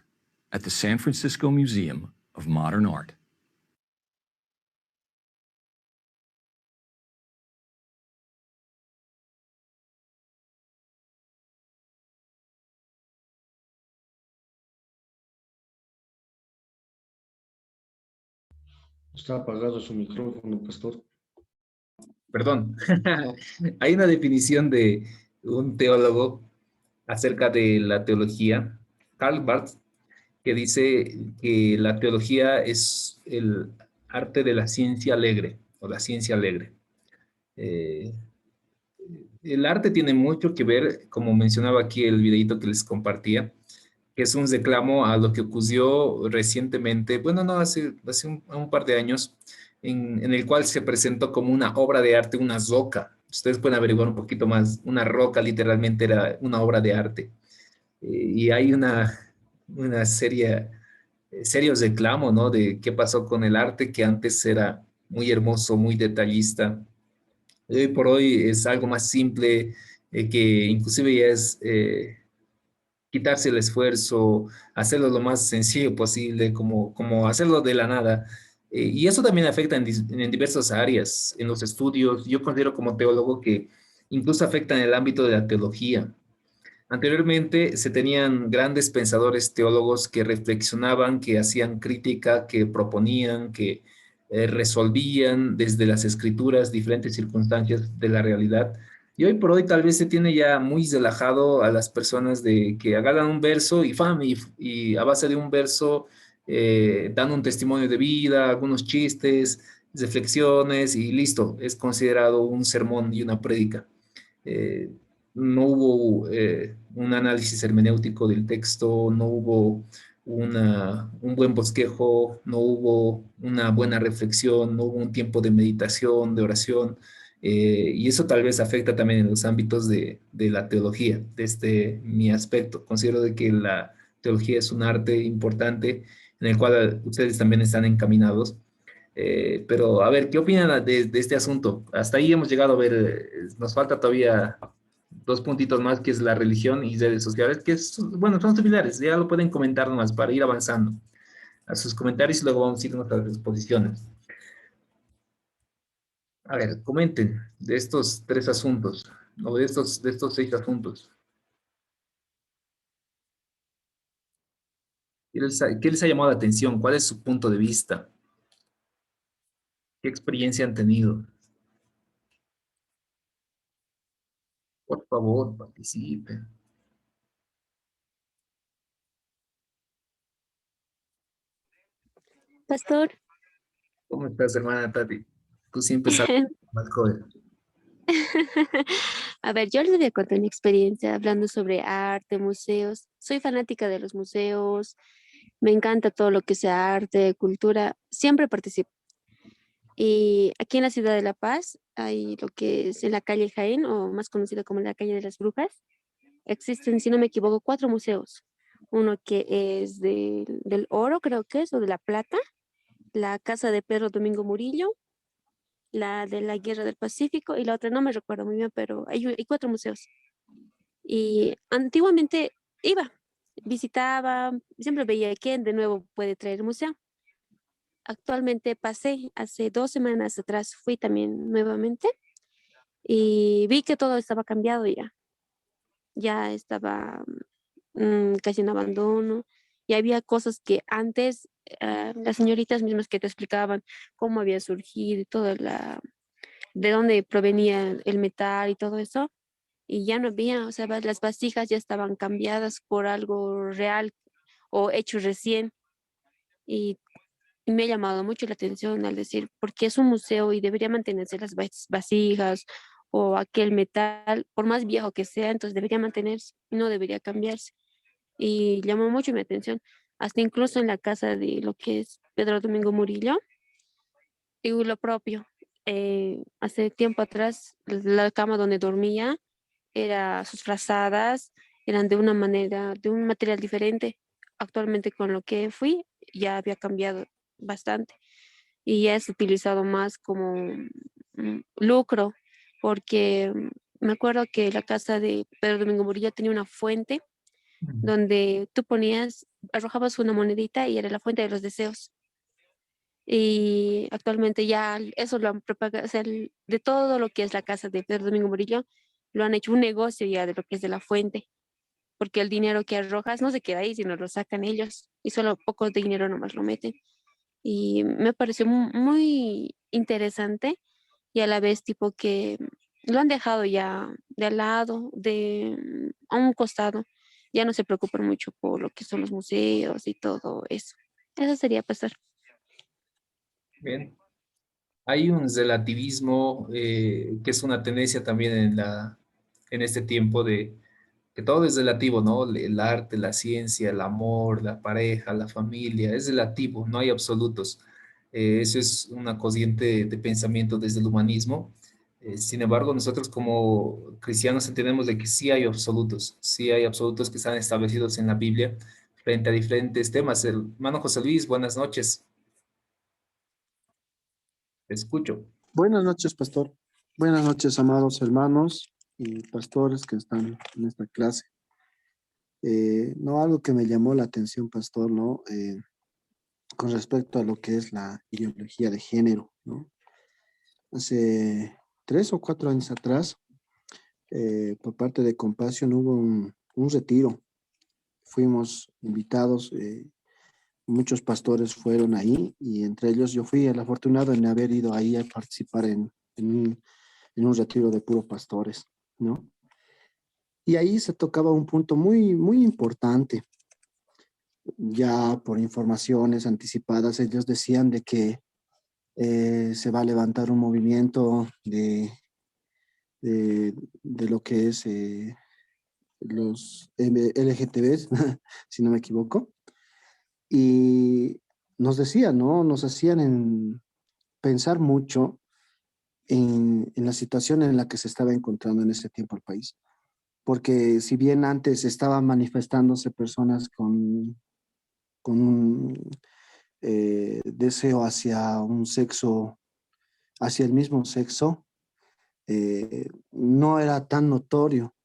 at the San Francisco Museum of Modern Art. Está apagado su micrófono, pastor. Perdón. Hay una definición de un teólogo acerca de la teología, Karl Barth, que dice que la teología es el arte de la ciencia alegre o la ciencia alegre. Eh, el arte tiene mucho que ver, como mencionaba aquí el videito que les compartía, que es un reclamo a lo que ocurrió recientemente, bueno, no, hace un par de años, en el cual se presentó como una obra de arte, una roca. Ustedes pueden averiguar un poquito más. Una roca literalmente era una obra de arte. Y hay una serio reclamo, ¿no? De qué pasó con el arte que antes era muy hermoso, muy detallista. Y hoy por hoy es algo más simple, que inclusive ya es quitarse el esfuerzo, hacerlo lo más sencillo posible, como hacerlo de la nada. Y eso también afecta en diversas áreas, en los estudios. Yo considero como teólogo que incluso afecta en el ámbito de la teología. Anteriormente se tenían grandes pensadores teólogos que reflexionaban, que hacían crítica, que proponían, que resolvían desde las escrituras diferentes circunstancias de la realidad. Y hoy por hoy tal vez se tiene ya muy relajado a las personas de que agarran un verso y, ¡fam! Y a base de un verso dan un testimonio de vida, algunos chistes, reflexiones y listo, es considerado un sermón y una prédica. Eh, no hubo un análisis hermenéutico del texto, no hubo un buen bosquejo, no hubo una buena reflexión, no hubo un tiempo de meditación, de oración, y eso tal vez afecta también en los ámbitos de la teología, desde mi aspecto. Considero de que la teología es un arte importante en el cual ustedes también están encaminados. Pero a ver, ¿qué opinan de este asunto? Hasta ahí hemos llegado a ver, nos falta todavía dos puntitos más, que es la religión y redes sociales, que bueno, son similares, ya lo pueden comentar nomás para ir avanzando a sus comentarios y luego vamos a ir a nuestras exposiciones. A ver, comenten de estos tres asuntos, o de estos seis asuntos. ¿Qué les ha llamado la atención? ¿Cuál es su punto de vista? ¿Qué experiencia han tenido? Por favor, participen. Pastor, ¿Cómo estás, hermana Tati? Tú siempre sabes más joven. a ver, yo les voy a contar mi experiencia hablando sobre arte, museos. Soy fanática de los museos, me encanta todo lo que sea arte, cultura, siempre participo. Y aquí en la ciudad de La Paz hay lo que es en la calle Jaén, o más conocido como la calle de las Brujas. Existen, si no me equivoco, 4 museos. Uno que es del oro, creo que es, o de la plata, la casa de Pedro Domingo Murillo, la de la Guerra del Pacífico y la otra no me recuerdo muy bien, pero hay 4 museos. Y antiguamente iba, visitaba, siempre veía quién de nuevo puede traer el museo. Actualmente pasé, hace 2 semanas atrás fui también nuevamente y vi que todo estaba cambiado ya. ya estaba casi en abandono. Y había cosas que antes las señoritas mismas que te explicaban cómo había surgido y todo de dónde provenía el metal y todo eso, y ya no había, o sea, las vasijas ya estaban cambiadas por algo real o hecho recién. Y, y me ha llamado mucho la atención al decir, porque es un museo y debería mantenerse las vasijas o aquel metal, por más viejo que sea, entonces debería mantenerse y no debería cambiarse. Y llamó mucho mi atención, hasta incluso en la casa de lo que es Pedro Domingo Murillo, y lo propio. Hace tiempo atrás, la cama donde dormía, sus frazadas eran de una manera, de un material diferente. Actualmente con lo que fui, ya había cambiado bastante y ya es utilizado más como lucro, porque me acuerdo que la casa de Pedro Domingo Murillo tenía una fuente Ujú. donde tú arrojabas una monedita y era la fuente de los deseos. Y actualmente ya eso lo han propagado, o sea, de todo lo que es la casa de Pedro Domingo Murillo, lo han hecho un negocio ya de lo que es de la fuente, porque el dinero que arrojas no se queda ahí, sino lo sacan ellos y solo poco dinero nomás lo meten. Y me pareció muy interesante y a la vez tipo que lo han dejado ya de al lado, a un costado. Ya no se preocupan mucho por lo que son los museos y todo eso. Eso sería pasar. Bien. Hay un relativismo que es una tendencia también en este tiempo de que todo es relativo, ¿no? El arte, la ciencia, el amor, la pareja, la familia, es relativo, no hay absolutos. Eso es una corriente de pensamiento desde el humanismo. Sin embargo, nosotros como cristianos entendemos de que sí hay absolutos que están establecidos en la Biblia frente a diferentes temas. Hermano José Luis, buenas noches, te escucho. Buenas noches, pastor. Buenas noches, amados hermanos y pastores que están en esta clase. No, algo que me llamó la atención, pastor, ¿no? Con respecto a lo que es la ideología de género, ¿no? Hace 3 o 4 años atrás, por parte de Compasión hubo un retiro. Fuimos invitados, muchos pastores fueron ahí y entre ellos yo fui el afortunado en haber ido ahí a participar en un retiro de puro pastores, ¿no? Y ahí se tocaba un punto muy, muy importante. Ya por informaciones anticipadas, ellos decían de que se va a levantar un movimiento de lo que es los LGTBs, si no me equivoco. Y nos decían, ¿no? Nos hacían pensar mucho en la situación en la que se estaba encontrando en ese tiempo el país. Porque si bien antes estaban manifestándose personas con un deseo hacia un sexo, hacia el mismo sexo, no era tan notorio,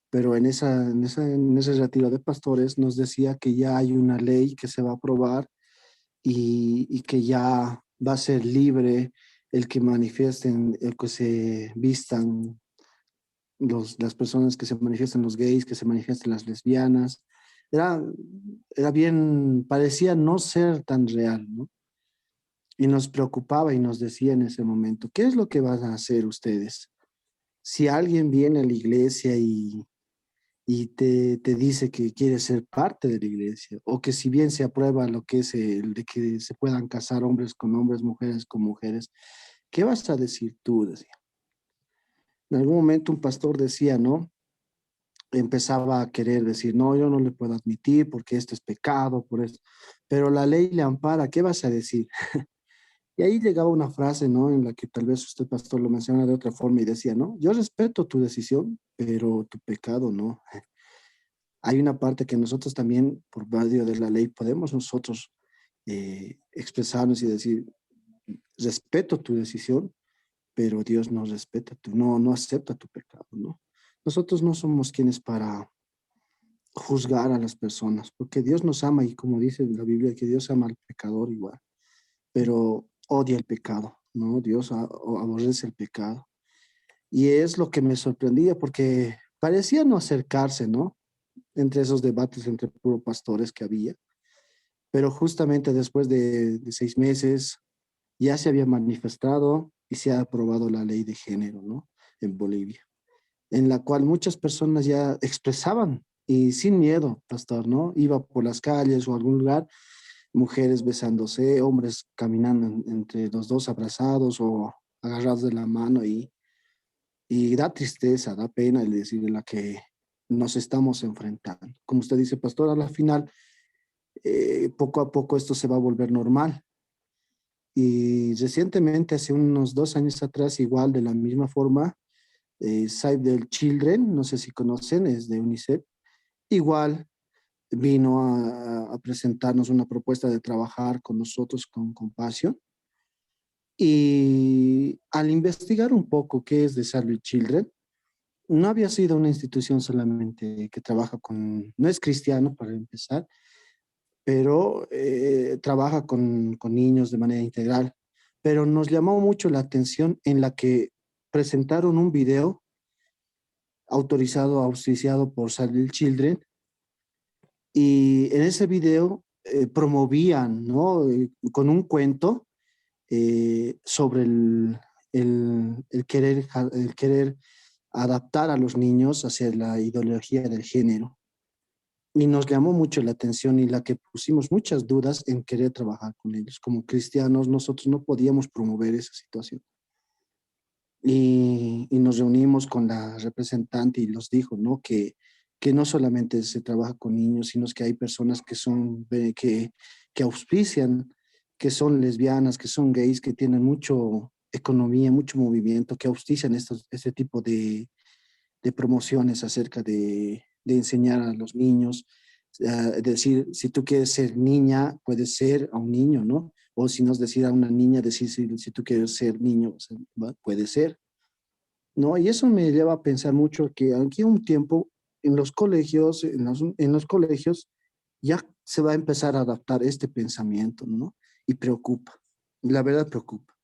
pero en ese retiro de pastores nos decía que ya hay una ley que se va a aprobar y que ya va a ser libre el que manifiesten, el que se vistan las personas, que se manifiestan los gays, que se manifiesten las lesbianas. Era, era bien, parecía no ser tan real, ¿no? Y nos preocupaba y nos decía en ese momento, ¿qué es lo que van a hacer ustedes? Si alguien viene a la iglesia y te dice que quiere ser parte de la iglesia, o que si bien se aprueba lo que es el de que se puedan casar hombres con hombres, mujeres con mujeres, ¿qué vas a decir tú? Decía. En algún momento un pastor decía, ¿no? Empezaba a querer decir, no, yo no le puedo admitir porque esto es pecado, por esto, pero la ley le ampara, ¿qué vas a decir? Y ahí llegaba una frase, ¿no? En la que tal vez usted, pastor, lo menciona de otra forma y decía, ¿no? Yo respeto tu decisión, pero tu pecado no. Hay una parte que nosotros también, por medio de la ley, podemos nosotros expresarnos y decir, respeto tu decisión, pero Dios no respeta, no acepta tu pecado, ¿no? Nosotros no somos quienes para juzgar a las personas, porque Dios nos ama y como dice la Biblia, que Dios ama al pecador igual, pero odia el pecado, ¿no? Dios aborrece el pecado. Y es lo que me sorprendía porque parecía no acercarse, ¿no? Entre esos debates entre puro pastores que había, pero justamente después de 6 meses ya se había manifestado y se ha aprobado la ley de género, ¿no? En Bolivia, en la cual muchas personas ya expresaban y sin miedo, pastor, ¿no? Iba por las calles o algún lugar, mujeres besándose, hombres caminando entre los dos abrazados o agarrados de la mano y da tristeza, da pena el decir la que nos estamos enfrentando. Como usted dice, pastor, a la final, poco a poco esto se va a volver normal. Y recientemente, hace unos 2 años atrás, igual de la misma forma, Save the Children, no sé si conocen, es de UNICEF, igual vino a presentarnos una propuesta de trabajar con nosotros con compasión. Y al investigar un poco qué es de Save the Children, no había sido una institución solamente que trabaja con, no es cristiano para empezar, pero trabaja con niños de manera integral. Pero nos llamó mucho la atención en la que presentaron un video autorizado, auspiciado por Save the Children, y en ese video promovían, ¿no? Con un cuento sobre el querer adaptar a los niños hacia la ideología del género. Y nos llamó mucho la atención y la que pusimos muchas dudas en querer trabajar con ellos. Como cristianos, nosotros no podíamos promover esa situación. Y nos reunimos con la representante y nos dijo, ¿no? Que no solamente se trabaja con niños, sino que hay personas que son, que auspician, que son lesbianas, que son gays, que tienen mucho economía, mucho movimiento, que auspician este tipo de promociones acerca de enseñar a los niños. Es decir, si tú quieres ser niña, puedes ser a un niño, ¿no? O si no es decir a una niña, decir si tú quieres ser niño, puede ser, ¿no? Y eso me lleva a pensar mucho que aquí un tiempo en los colegios, en los colegios, ya se va a empezar a adaptar este pensamiento, ¿no? Y preocupa, la verdad preocupa.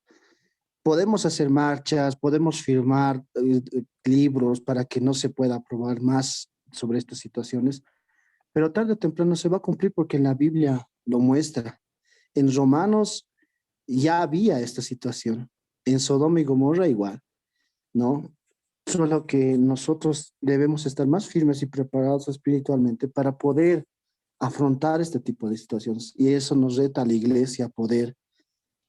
Podemos hacer marchas, podemos firmar libros para que no se pueda aprobar más sobre estas situaciones, pero tarde o temprano se va a cumplir porque en la Biblia lo muestra. En Romanos ya había esta situación, en Sodoma y Gomorra igual, ¿no? Solo que nosotros debemos estar más firmes y preparados espiritualmente para poder afrontar este tipo de situaciones. Y eso nos reta a la iglesia a poder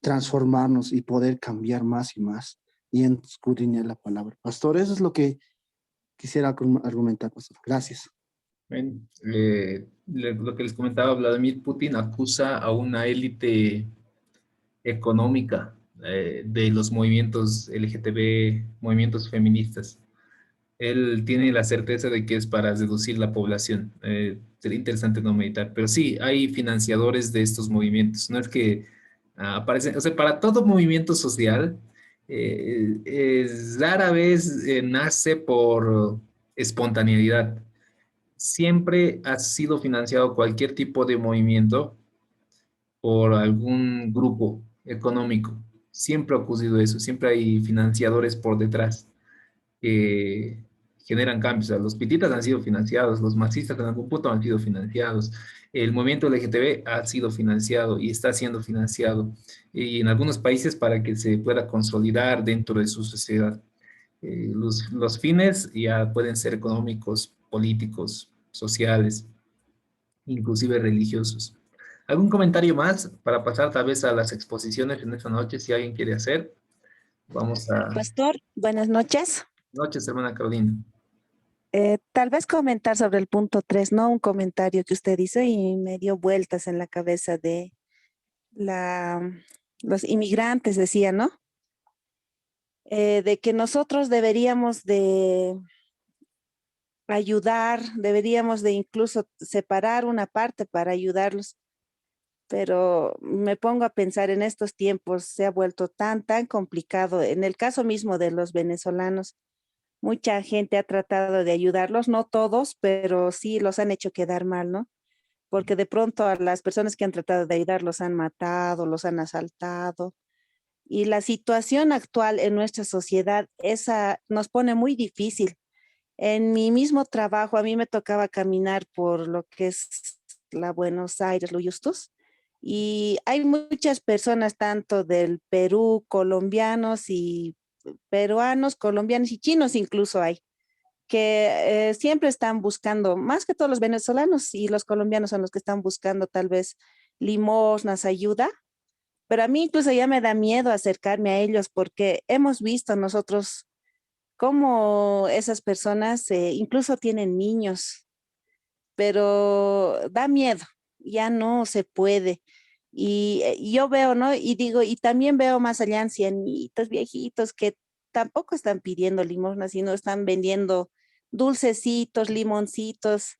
transformarnos y poder cambiar más y más y escudriñar la palabra. Pastor, eso es lo que quisiera argumentar, pastor. Gracias. Bien, lo que les comentaba, Vladimir Putin acusa a una élite económica de los movimientos LGTB, movimientos feministas. Él tiene la certeza de que es para reducir la población. Sería interesante no meditar, pero sí, hay financiadores de estos movimientos. No es que aparecen, o sea, para todo movimiento social, rara vez nace por espontaneidad. Siempre ha sido financiado cualquier tipo de movimiento por algún grupo económico. Siempre ha ocurrido eso, siempre hay financiadores por detrás que generan cambios. O sea, los pititas han sido financiados, los marxistas en algún punto han sido financiados, el movimiento LGTB ha sido financiado y está siendo financiado, y en algunos países para que se pueda consolidar dentro de su sociedad. Los fines ya pueden ser económicos, políticos, sociales, inclusive religiosos. ¿Algún comentario más para pasar tal vez a las exposiciones en esta noche, si alguien quiere hacer? Vamos a... Pastor, buenas noches. Noches, hermana Carolina. Tal vez comentar sobre el punto 3, ¿no? Un comentario que usted hizo y me dio vueltas en la cabeza de la, los inmigrantes, decía, ¿no? De que nosotros deberíamos de ayudar, deberíamos de incluso separar una parte para ayudarlos, pero me pongo a pensar en estos tiempos, se ha vuelto tan complicado. En el caso mismo de los venezolanos, mucha gente ha tratado de ayudarlos, no todos, pero sí los han hecho quedar mal, ¿no? Porque de pronto a las personas que han tratado de ayudar los han matado, los han asaltado. Y la situación actual en nuestra sociedad esa nos pone muy difícil. En mi mismo trabajo, a mí me tocaba caminar por lo que es la Buenos Aires, lo Justus, y hay muchas personas, tanto del Perú, colombianos y peruanos, colombianos y chinos incluso hay, que siempre están buscando, más que todos los venezolanos y los colombianos son los que están buscando tal vez limosnas, ayuda, pero a mí incluso ya me da miedo acercarme a ellos porque hemos visto nosotros cómo esas personas incluso tienen niños, pero da miedo, ya no se puede. Y yo veo, ¿no? Y digo, y también veo más allá ancianitos, viejitos, que tampoco están pidiendo limosna, sino están vendiendo dulcecitos, limoncitos.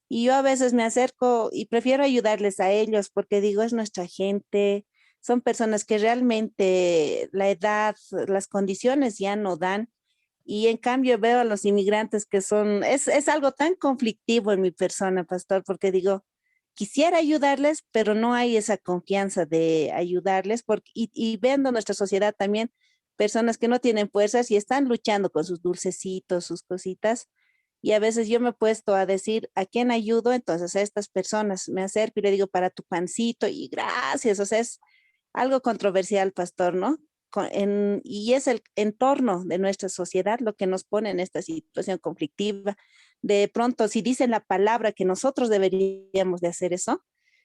Y yo a veces me acerco y prefiero ayudarles a ellos porque digo, es nuestra gente, son personas que realmente la edad, las condiciones ya no dan. Y en cambio veo a los inmigrantes que son, es algo tan conflictivo en mi persona, pastor, porque digo, quisiera ayudarles, pero no hay esa confianza de ayudarles, porque, y viendo nuestra sociedad también, personas que no tienen fuerzas y están luchando con sus dulcecitos, sus cositas, y a veces yo me he puesto a decir, ¿a quién ayudo? Entonces a estas personas me acerco y le digo, para tu pancito, y gracias, o sea, es algo controversial, pastor, ¿no? Y es el entorno de nuestra sociedad lo que nos pone en esta situación conflictiva. De pronto, si dicen la palabra que nosotros deberíamos de hacer eso,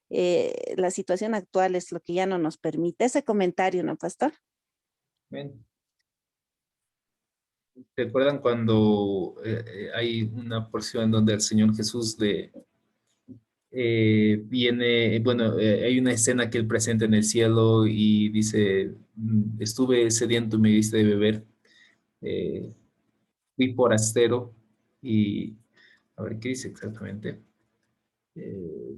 la situación actual es lo que ya no nos permite. Ese comentario, ¿no, pastor? Bien. ¿Recuerdan cuando hay una porción donde el Señor Jesús viene, bueno, hay una escena que él presenta en el cielo y dice, estuve sediento y me diste de beber, eh, fui forastero y, a ver, ¿qué dice exactamente? Eh,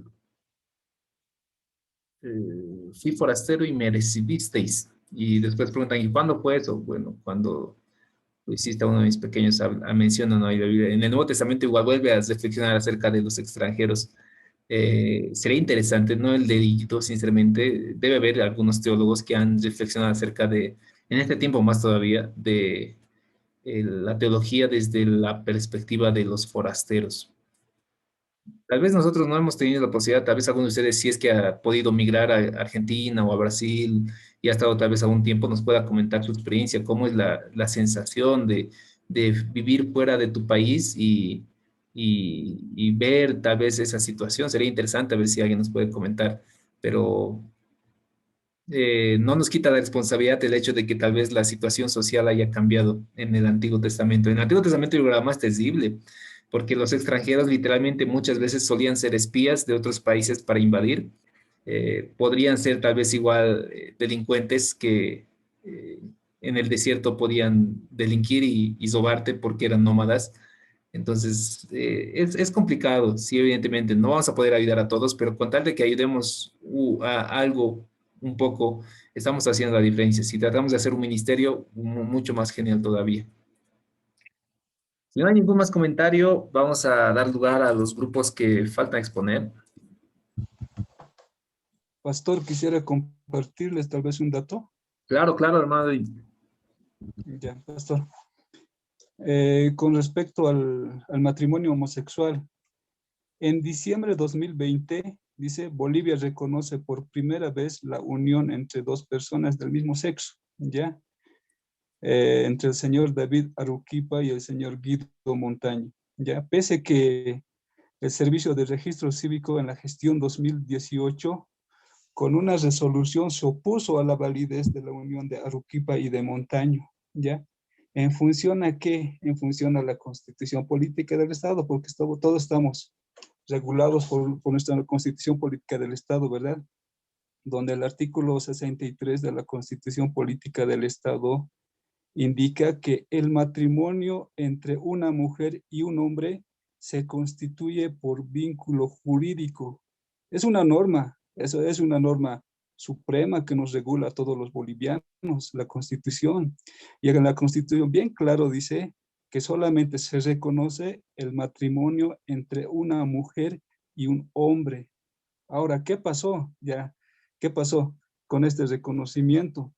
fui forastero y me recibisteis. Y después preguntan, ¿y cuándo fue eso? Bueno, cuando lo hiciste a uno de mis pequeños, menciona, ¿no? En el Nuevo Testamento igual vuelve a reflexionar acerca de los extranjeros. Sería interesante, no el dedito, sinceramente. Debe haber algunos teólogos que han reflexionado acerca de, en este tiempo más todavía, de la teología desde la perspectiva de los forasteros. Tal vez nosotros no hemos tenido la posibilidad, tal vez alguno de ustedes, si es que ha podido migrar a Argentina o a Brasil y ha estado tal vez algún tiempo, nos pueda comentar su experiencia, cómo es la sensación de vivir fuera de tu país y ver tal vez esa situación. Sería interesante a ver si alguien nos puede comentar, pero no nos quita la responsabilidad el hecho de que tal vez la situación social haya cambiado en el Antiguo Testamento. En el Antiguo Testamento era más terrible, porque los extranjeros literalmente muchas veces solían ser espías de otros países para invadir. Podrían ser tal vez igual delincuentes que en el desierto podían delinquir y robarte porque eran nómadas. Entonces, es complicado, sí, evidentemente, no vamos a poder ayudar a todos, pero con tal de que ayudemos a algo un poco, estamos haciendo la diferencia. Si tratamos de hacer un ministerio, mucho más genial todavía. Si no hay ningún más comentario, vamos a dar lugar a los grupos que faltan exponer. Pastor, quisiera compartirles tal vez un dato. Claro, claro, hermano. Ya, pastor. Con respecto al matrimonio homosexual, en diciembre de 2020, dice, Bolivia reconoce por primera vez la unión entre dos personas del mismo sexo, ¿ya? Entre el señor David Aruquipa y el señor Guido Montaño, ¿ya? Pese que el Servicio de Registro Cívico en la gestión 2018, con una resolución se opuso a la validez de la unión de Aruquipa y de Montaño, ¿ya? ¿En función a qué? En función a la Constitución Política del Estado, porque todos estamos regulados por nuestra Constitución Política del Estado, ¿verdad? Donde el artículo 63 de la Constitución Política del Estado indica que el matrimonio entre una mujer y un hombre se constituye por vínculo jurídico. Es una norma, eso es una norma suprema que nos regula a todos los bolivianos, la Constitución. Y en la Constitución bien claro dice que solamente se reconoce el matrimonio entre una mujer y un hombre. Ahora, ¿qué pasó? Ya, ¿qué pasó con este reconocimiento?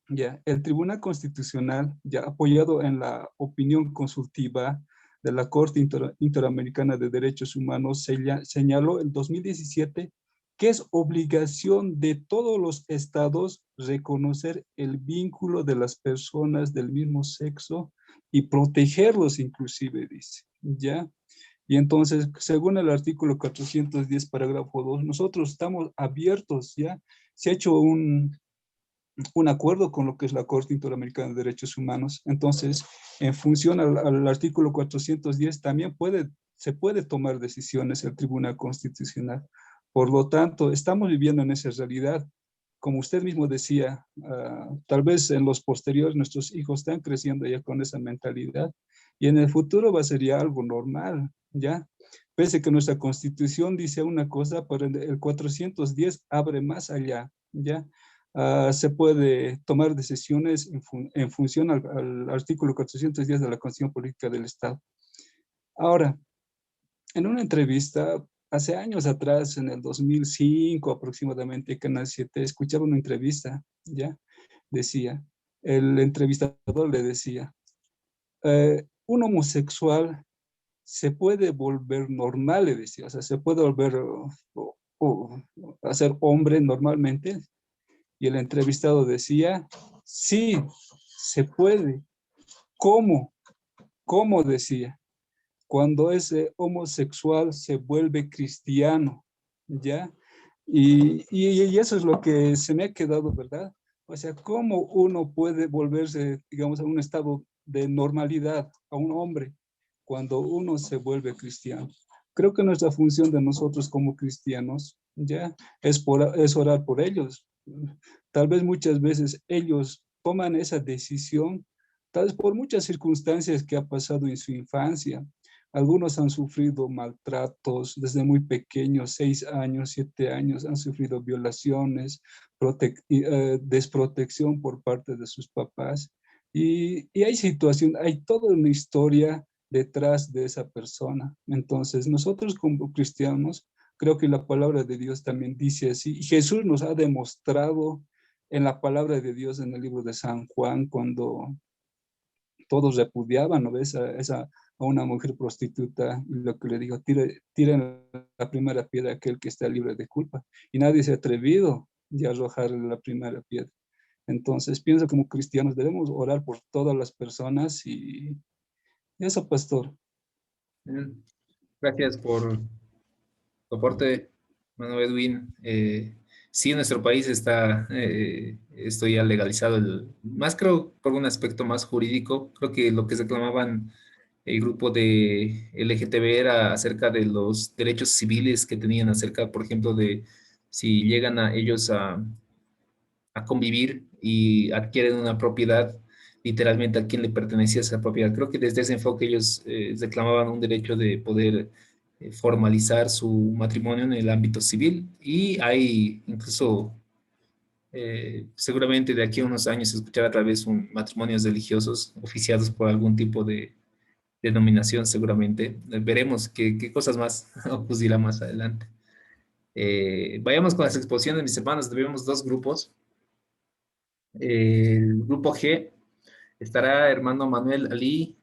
Ya, el Tribunal Constitucional, ya apoyado en la opinión consultiva de la Corte Interamericana de Derechos Humanos señaló en 2017 que es obligación de todos los estados reconocer el vínculo de las personas del mismo sexo y protegerlos inclusive, dice, ¿ya? Y entonces, según el artículo 410, parágrafo 2, nosotros estamos abiertos, ¿ya? Se ha hecho un acuerdo con lo que es la Corte Interamericana de Derechos Humanos. Entonces, en función al artículo 410, también se puede tomar decisiones el Tribunal Constitucional. Por lo tanto, estamos viviendo en esa realidad. Como usted mismo decía, tal vez en los posteriores nuestros hijos están creciendo ya con esa mentalidad y en el futuro va a ser ya algo normal, ¿ya? Pese que nuestra Constitución dice una cosa, pero el 410 abre más allá, ¿ya? Se puede tomar decisiones en función al artículo 410 de la Constitución Política del Estado. Ahora, en una entrevista, hace años atrás, en el 2005 aproximadamente, Canal 7, escuchaba una entrevista, ¿ya? Decía, el entrevistador le decía, un homosexual se puede volver normal, le decía, o sea, se puede volver a ser hombre normalmente. Y el entrevistado decía, sí, se puede. ¿Cómo? ¿Cómo decía? Cuando ese homosexual se vuelve cristiano, ¿ya? Y eso es lo que se me ha quedado, ¿verdad? O sea, ¿cómo uno puede volverse, digamos, a un estado de normalidad, a un hombre, cuando uno se vuelve cristiano? Creo que nuestra función de nosotros como cristianos, ¿ya? Es orar por ellos. Tal vez muchas veces ellos toman esa decisión, tal vez por muchas circunstancias que ha pasado en su infancia. Algunos han sufrido maltratos desde muy pequeños, 6 años, 7 años, han sufrido violaciones, desprotección por parte de sus papás. Y hay situación, hay toda una historia detrás de esa persona. Entonces, nosotros como cristianos, creo que la palabra de Dios también dice así. Y Jesús nos ha demostrado en la palabra de Dios en el libro de San Juan, cuando todos repudiaban, ¿no ves? A una mujer prostituta, y lo que le dijo, tiren la primera piedra a aquel que está libre de culpa. Y nadie se ha atrevido de arrojarle la primera piedra. Entonces, pienso como cristianos debemos orar por todas las personas y eso, pastor. Gracias por tu aporte, Manuel Edwin. Sí, en nuestro país está esto ya legalizado, más creo por un aspecto más jurídico. Creo que lo que reclamaban el grupo de LGTB era acerca de los derechos civiles que tenían acerca, por ejemplo, de si llegan a ellos a convivir y adquieren una propiedad, literalmente a quién le pertenecía esa propiedad. Creo que desde ese enfoque ellos reclamaban un derecho de poder formalizar su matrimonio en el ámbito civil y hay incluso seguramente de aquí a unos años se escuchará tal vez matrimonios religiosos oficiados por algún tipo de denominación seguramente. Veremos qué cosas más ocurrirá más adelante. Vayamos con las exposiciones, mis hermanos. Tenemos dos grupos. El grupo G estará hermano Manuel Ali,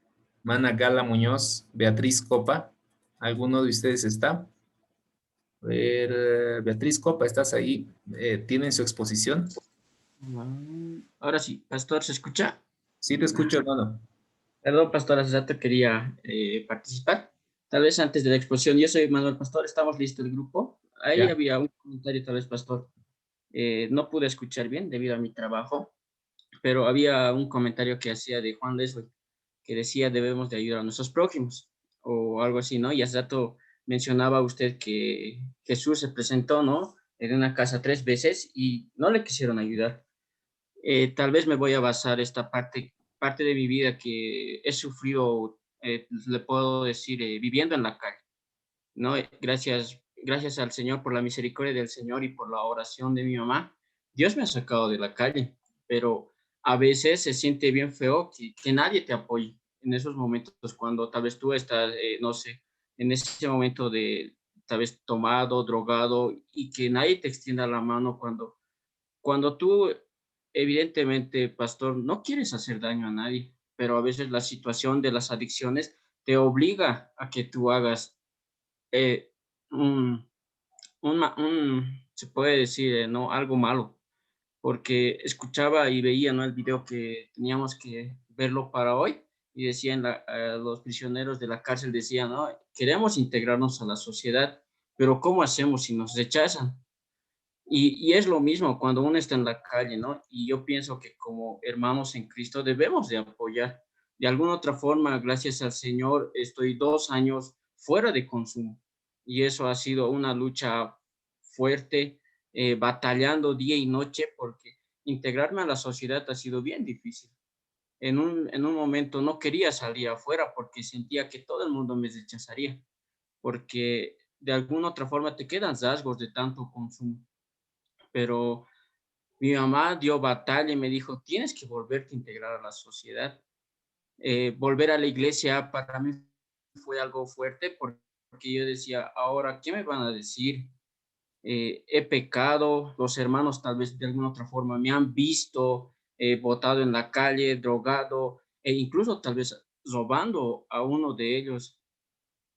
Mana Gala Muñoz, Beatriz Copa. ¿Alguno de ustedes está? A ver, Beatriz Copa, ¿estás ahí? ¿Tienen su exposición? Ahora sí, pastor, ¿se escucha? Sí, te escucho, hermano. Perdón, pastor, hace rato quería participar. Tal vez antes de la exposición, yo soy Manuel Pastor, estamos listos el grupo. Ahí Ya. había un comentario, tal vez, pastor. No pude escuchar bien debido a mi trabajo, pero había un comentario que hacía de Juan Leslie, que decía debemos de ayudar a nuestros prójimos, o algo así, ¿no? Y hace rato mencionaba usted que Jesús se presentó, ¿no? En una casa 3 veces y no le quisieron ayudar. Tal vez me voy a basar esta parte de mi vida que he sufrido, le puedo decir, viviendo en la calle, ¿no? Gracias al Señor por la misericordia del Señor y por la oración de mi mamá, Dios me ha sacado de la calle, pero a veces se siente bien feo que nadie te apoye en esos momentos cuando tal vez tú estás, no sé, en ese momento de tal vez tomado, drogado y que nadie te extienda la mano cuando tú, evidentemente, pastor, no quieres hacer daño a nadie, pero a veces la situación de las adicciones te obliga a que tú hagas eh, un, se puede decir, ¿no? Algo malo, porque escuchaba y veía, ¿no? El video que teníamos que verlo para hoy y decían, los prisioneros de la cárcel decían, ¿no? Queremos integrarnos a la sociedad, pero ¿cómo hacemos si nos rechazan? Y es lo mismo cuando uno está en la calle, ¿no? Y yo pienso que como hermanos en Cristo debemos de apoyar. De alguna otra forma, gracias al Señor, estoy 2 años fuera de consumo. Y eso ha sido una lucha fuerte, batallando día y noche, porque integrarme a la sociedad ha sido bien difícil. En un momento no quería salir afuera porque sentía que todo el mundo me rechazaría, porque de alguna otra forma te quedan rasgos de tanto consumo. Pero mi mamá dio batalla y me dijo, tienes que volverte a integrar a la sociedad. Volver a la iglesia para mí fue algo fuerte porque yo decía, ahora, ¿qué me van a decir? He pecado, los hermanos tal vez de alguna otra forma me han visto botado en la calle, drogado e incluso tal vez robando a uno de ellos,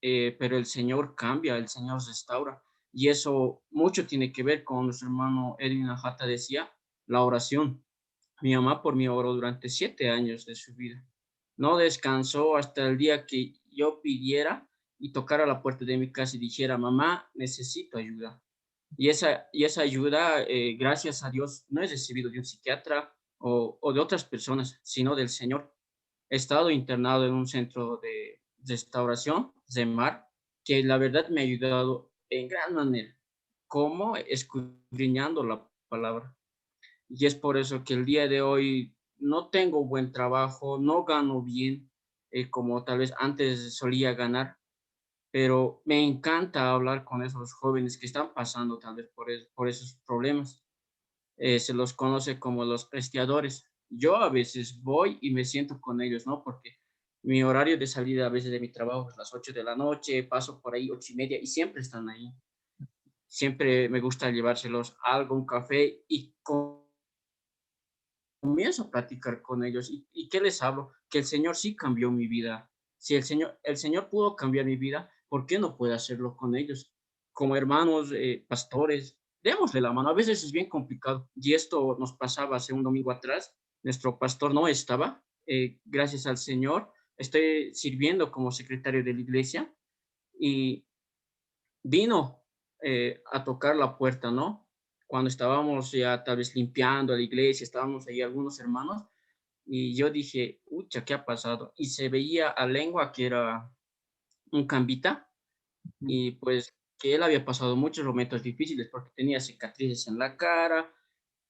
pero el Señor cambia, el Señor restaura. Y eso mucho tiene que ver con nuestro hermano Edwin Ajata decía, la oración. Mi mamá por mí oró durante 7 años de su vida. No descansó hasta el día que yo pidiera y tocara la puerta de mi casa y dijera, mamá, necesito ayuda. Y esa ayuda, gracias a Dios, no he recibido de un psiquiatra o de otras personas, sino del Señor. He estado internado en un centro de restauración, ZEMAR, que la verdad me ha ayudado en gran manera, como escudriñando la palabra. Y es por eso que el día de hoy no tengo buen trabajo, no gano bien como tal vez antes solía ganar, pero me encanta hablar con esos jóvenes que están pasando tal vez por esos problemas. Se los conoce como los prestiadores. Yo a veces voy y me siento con ellos, ¿no? Porque mi horario de salida a veces de mi trabajo es las 8 de la noche, paso por ahí 8:30 y siempre están ahí. Siempre me gusta llevárselos algo, un café y comienzo a platicar con ellos. ¿Y qué les hablo? Que el Señor sí cambió mi vida. Si el Señor pudo cambiar mi vida, ¿por qué no puede hacerlo con ellos? Como hermanos, pastores, démosle la mano. A veces es bien complicado. Y esto nos pasaba hace un domingo atrás. Nuestro pastor no estaba. Gracias al Señor, estoy sirviendo como secretario de la iglesia y vino a tocar la puerta, ¿no? Cuando estábamos ya tal vez limpiando la iglesia, estábamos ahí algunos hermanos y yo dije, ucha, ¿qué ha pasado? Y se veía a lengua que era un cambita y pues que él había pasado muchos momentos difíciles porque tenía cicatrices en la cara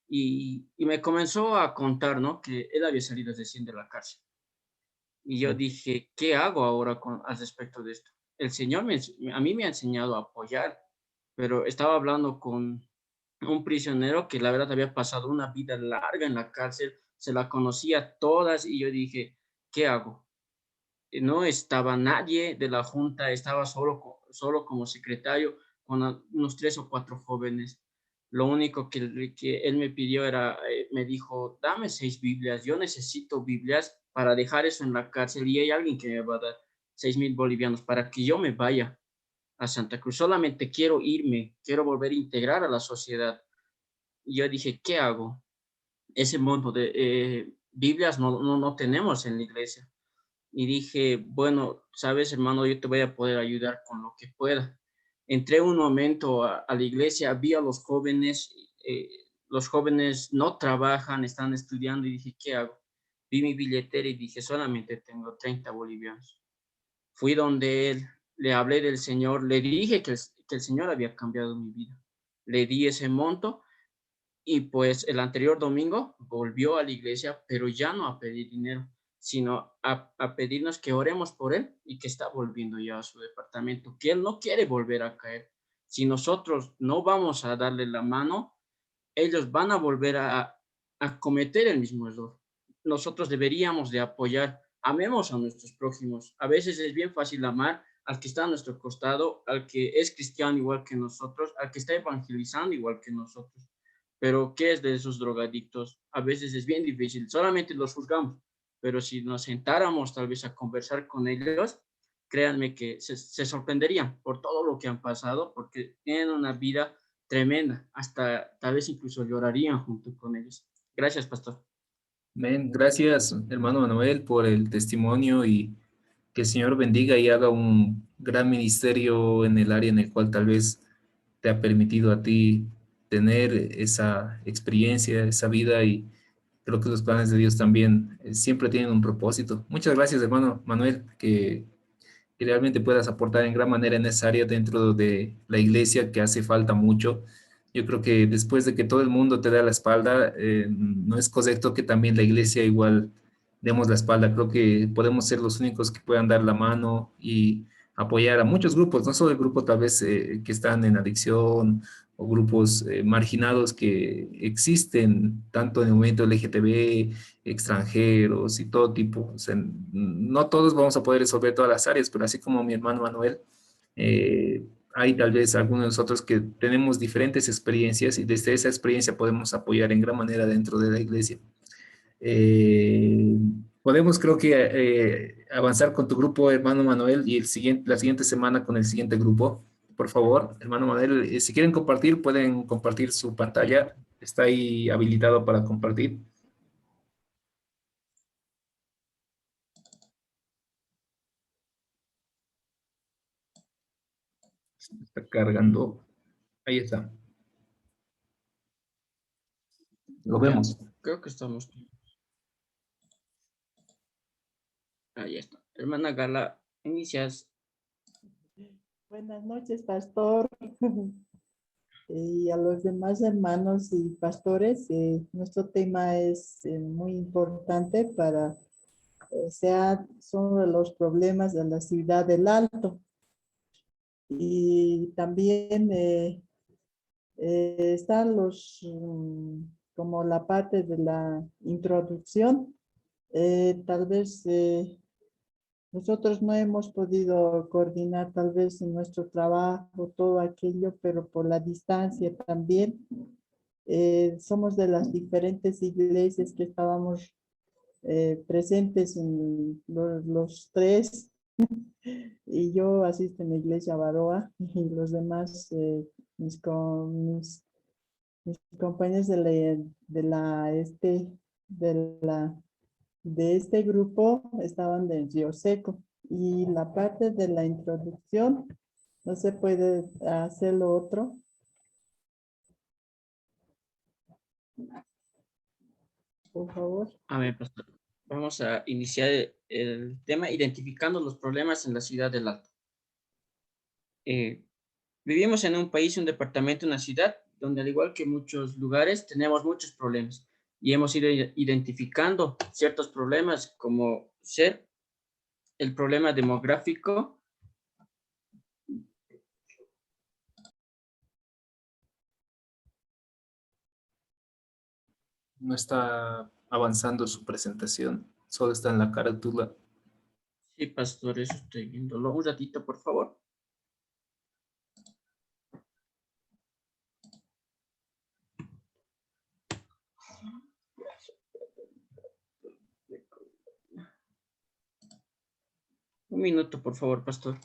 y me comenzó a contar, ¿no? Que él había salido recién de la cárcel. Y yo dije, ¿qué hago ahora al respecto de esto? El Señor a mí me ha enseñado a apoyar, pero estaba hablando con un prisionero que la verdad había pasado una vida larga en la cárcel, se la conocía todas y yo dije, ¿qué hago? No estaba nadie de la junta, estaba solo como secretario con unos 3 o 4 jóvenes. Lo único que él me pidió era, me dijo, dame 6 Biblias, yo necesito Biblias para dejar eso en la cárcel y hay alguien que me va a dar 6,000 bolivianos para que yo me vaya a Santa Cruz. Solamente quiero irme, quiero volver a integrar a la sociedad. Y yo dije, ¿qué hago? Ese monto de Biblias no tenemos en la iglesia. Y dije, bueno, sabes, hermano, yo te voy a poder ayudar con lo que pueda. Entré un momento a la iglesia, vi a los jóvenes no trabajan, están estudiando y dije, ¿qué hago? Vi mi billetera y dije, solamente tengo 30 bolivianos. Fui donde él, le hablé del Señor, le dije que el Señor había cambiado mi vida. Le di ese monto y pues el anterior domingo volvió a la iglesia, pero ya no a pedir dinero, sino a pedirnos que oremos por él y que está volviendo ya a su departamento, que él no quiere volver a caer. Si nosotros no vamos a darle la mano, ellos van a volver a cometer el mismo error. Nosotros deberíamos de apoyar, amemos a nuestros prójimos. A veces es bien fácil amar al que está a nuestro costado, al que es cristiano igual que nosotros, al que está evangelizando igual que nosotros. Pero ¿qué es de esos drogadictos? A veces es bien difícil, solamente los juzgamos, pero si nos sentáramos tal vez a conversar con ellos, créanme que se sorprenderían por todo lo que han pasado, porque tienen una vida tremenda, hasta tal vez incluso llorarían junto con ellos. Gracias, pastor. Amén. Gracias, hermano Manuel, por el testimonio y que el Señor bendiga y haga un gran ministerio en el área en el cual tal vez te ha permitido a ti tener esa experiencia, esa vida y creo que los planes de Dios también siempre tienen un propósito. Muchas gracias, hermano Manuel, que realmente puedas aportar en gran manera en esa área dentro de la iglesia que hace falta mucho. Yo creo que después de que todo el mundo te da la espalda, no es correcto que también la iglesia igual demos la espalda. Creo que podemos ser los únicos que puedan dar la mano y apoyar a muchos grupos, no solo el grupo tal vez que están en adicción o grupos marginados que existen tanto en el movimiento LGTB, extranjeros y todo tipo. O sea, no todos vamos a poder resolver todas las áreas, pero así como mi hermano Manuel, hay tal vez algunos de nosotros que tenemos diferentes experiencias y desde esa experiencia podemos apoyar en gran manera dentro de la iglesia. Eh, Podemos creo que avanzar con tu grupo, hermano Manuel, y la siguiente semana con el siguiente grupo. Por favor, hermano Manuel, si quieren compartir, pueden compartir su pantalla. Está ahí habilitado para compartir. Está cargando. Ahí está. Lo Ya, vemos. creo que estamos. Ahí está. Hermana Gala, inicias. Buenas noches, pastor. Y a los demás hermanos y pastores, nuestro tema es muy importante para, son los problemas de la ciudad del Alto. Y también están como la parte de la introducción. Tal vez nosotros no hemos podido coordinar tal vez en nuestro trabajo todo aquello, pero por la distancia también. Somos de las diferentes iglesias que estábamos presentes en los tres. Y yo asisto en la iglesia Baroa y los demás, mis compañeros de este grupo estaban de Río Seco. Y la parte de la introducción no se puede hacer lo otro. Por favor. A ver, pastor. Vamos a iniciar el tema identificando los problemas en la ciudad del Alto. Vivimos en un país, un departamento, una ciudad, donde al igual que muchos lugares tenemos muchos problemas y hemos ido identificando ciertos problemas como ser el problema demográfico, No está avanzando su presentación, solo está en la carátula. Sí, pastor, eso estoy viéndolo. Un ratito, por favor. Un minuto, por favor, pastor.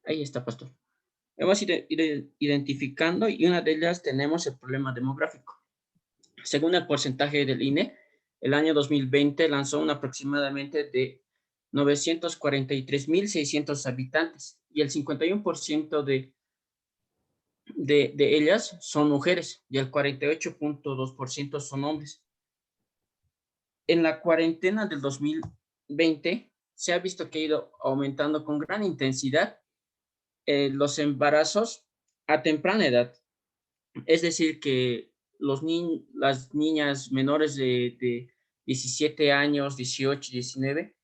Ahí está, pastor. Hemos ido identificando y una de ellas tenemos el problema demográfico. Según el porcentaje del INE, el año 2020 lanzó un aproximadamente de 943.600 habitantes y el 51% de ellas son mujeres y el 48.2% son hombres. En la cuarentena del 2020 se ha visto que ha ido aumentando con gran intensidad los embarazos a temprana edad. Es decir, que las niñas menores de 17 años, 18, 19,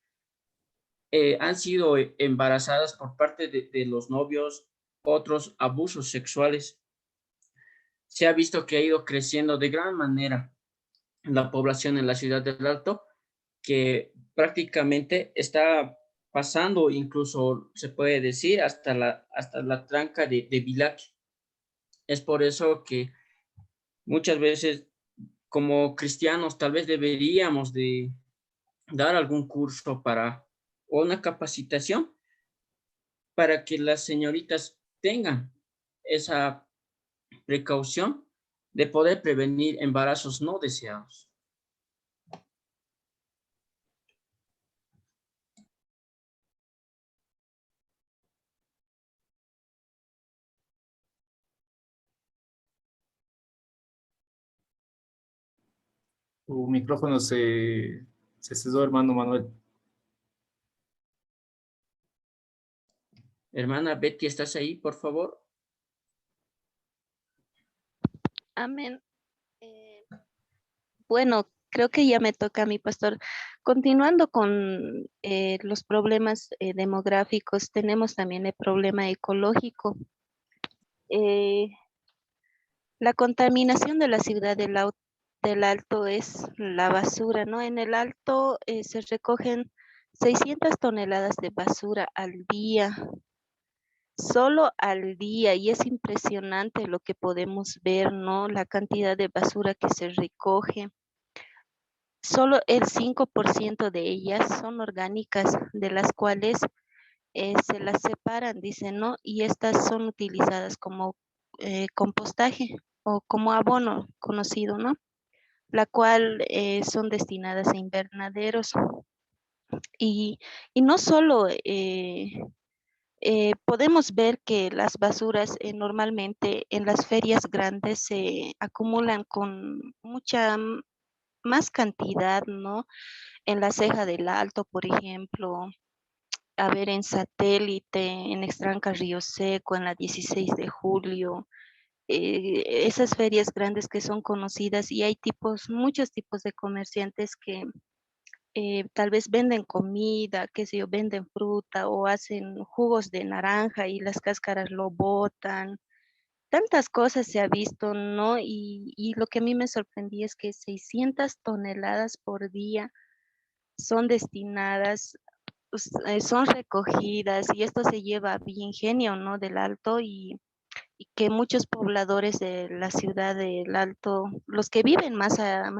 han sido embarazadas por parte de los novios, otros abusos sexuales. Se ha visto que ha ido creciendo de gran manera la población en la ciudad del Alto, que prácticamente está pasando, incluso se puede decir, hasta la tranca de Bilac. Es por eso que muchas veces como cristianos tal vez deberíamos de dar algún curso o una capacitación para que las señoritas tengan esa precaución de poder prevenir embarazos no deseados. Tu micrófono se cesó, hermano Manuel. Hermana Betty, ¿estás ahí, por favor? Amén. Bueno, creo que ya me toca a mi pastor. Continuando con los problemas demográficos, tenemos también el problema ecológico. Eh, la contaminación de la ciudad del Alto es la basura, ¿no? En el Alto se recogen 600 toneladas de basura al día, solo al día, y es impresionante lo que podemos ver, ¿no? La cantidad de basura que se recoge. Solo el 5% de ellas son orgánicas, de las cuales se las separan, dicen, ¿no? Y estas son utilizadas como compostaje o como abono conocido, ¿no? La cual son destinadas a invernaderos. Y, y no solo podemos ver que las basuras normalmente en las ferias grandes se acumulan con mucha más cantidad, ¿no? En la Ceja del Alto, por ejemplo, a ver, en Satélite, en Extranca Río Seco, en la 16 de julio, esas ferias grandes que son conocidas, y hay muchos tipos de comerciantes que tal vez venden comida, qué sé yo, venden fruta o hacen jugos de naranja y las cáscaras lo botan. Tantas cosas se ha visto, ¿no? Y lo que a mí me sorprendía es que 600 toneladas por día son destinadas, pues, son recogidas, y esto se lleva a Villingenio, ¿no? Del Alto, y que muchos pobladores de la ciudad del Alto, los que viven más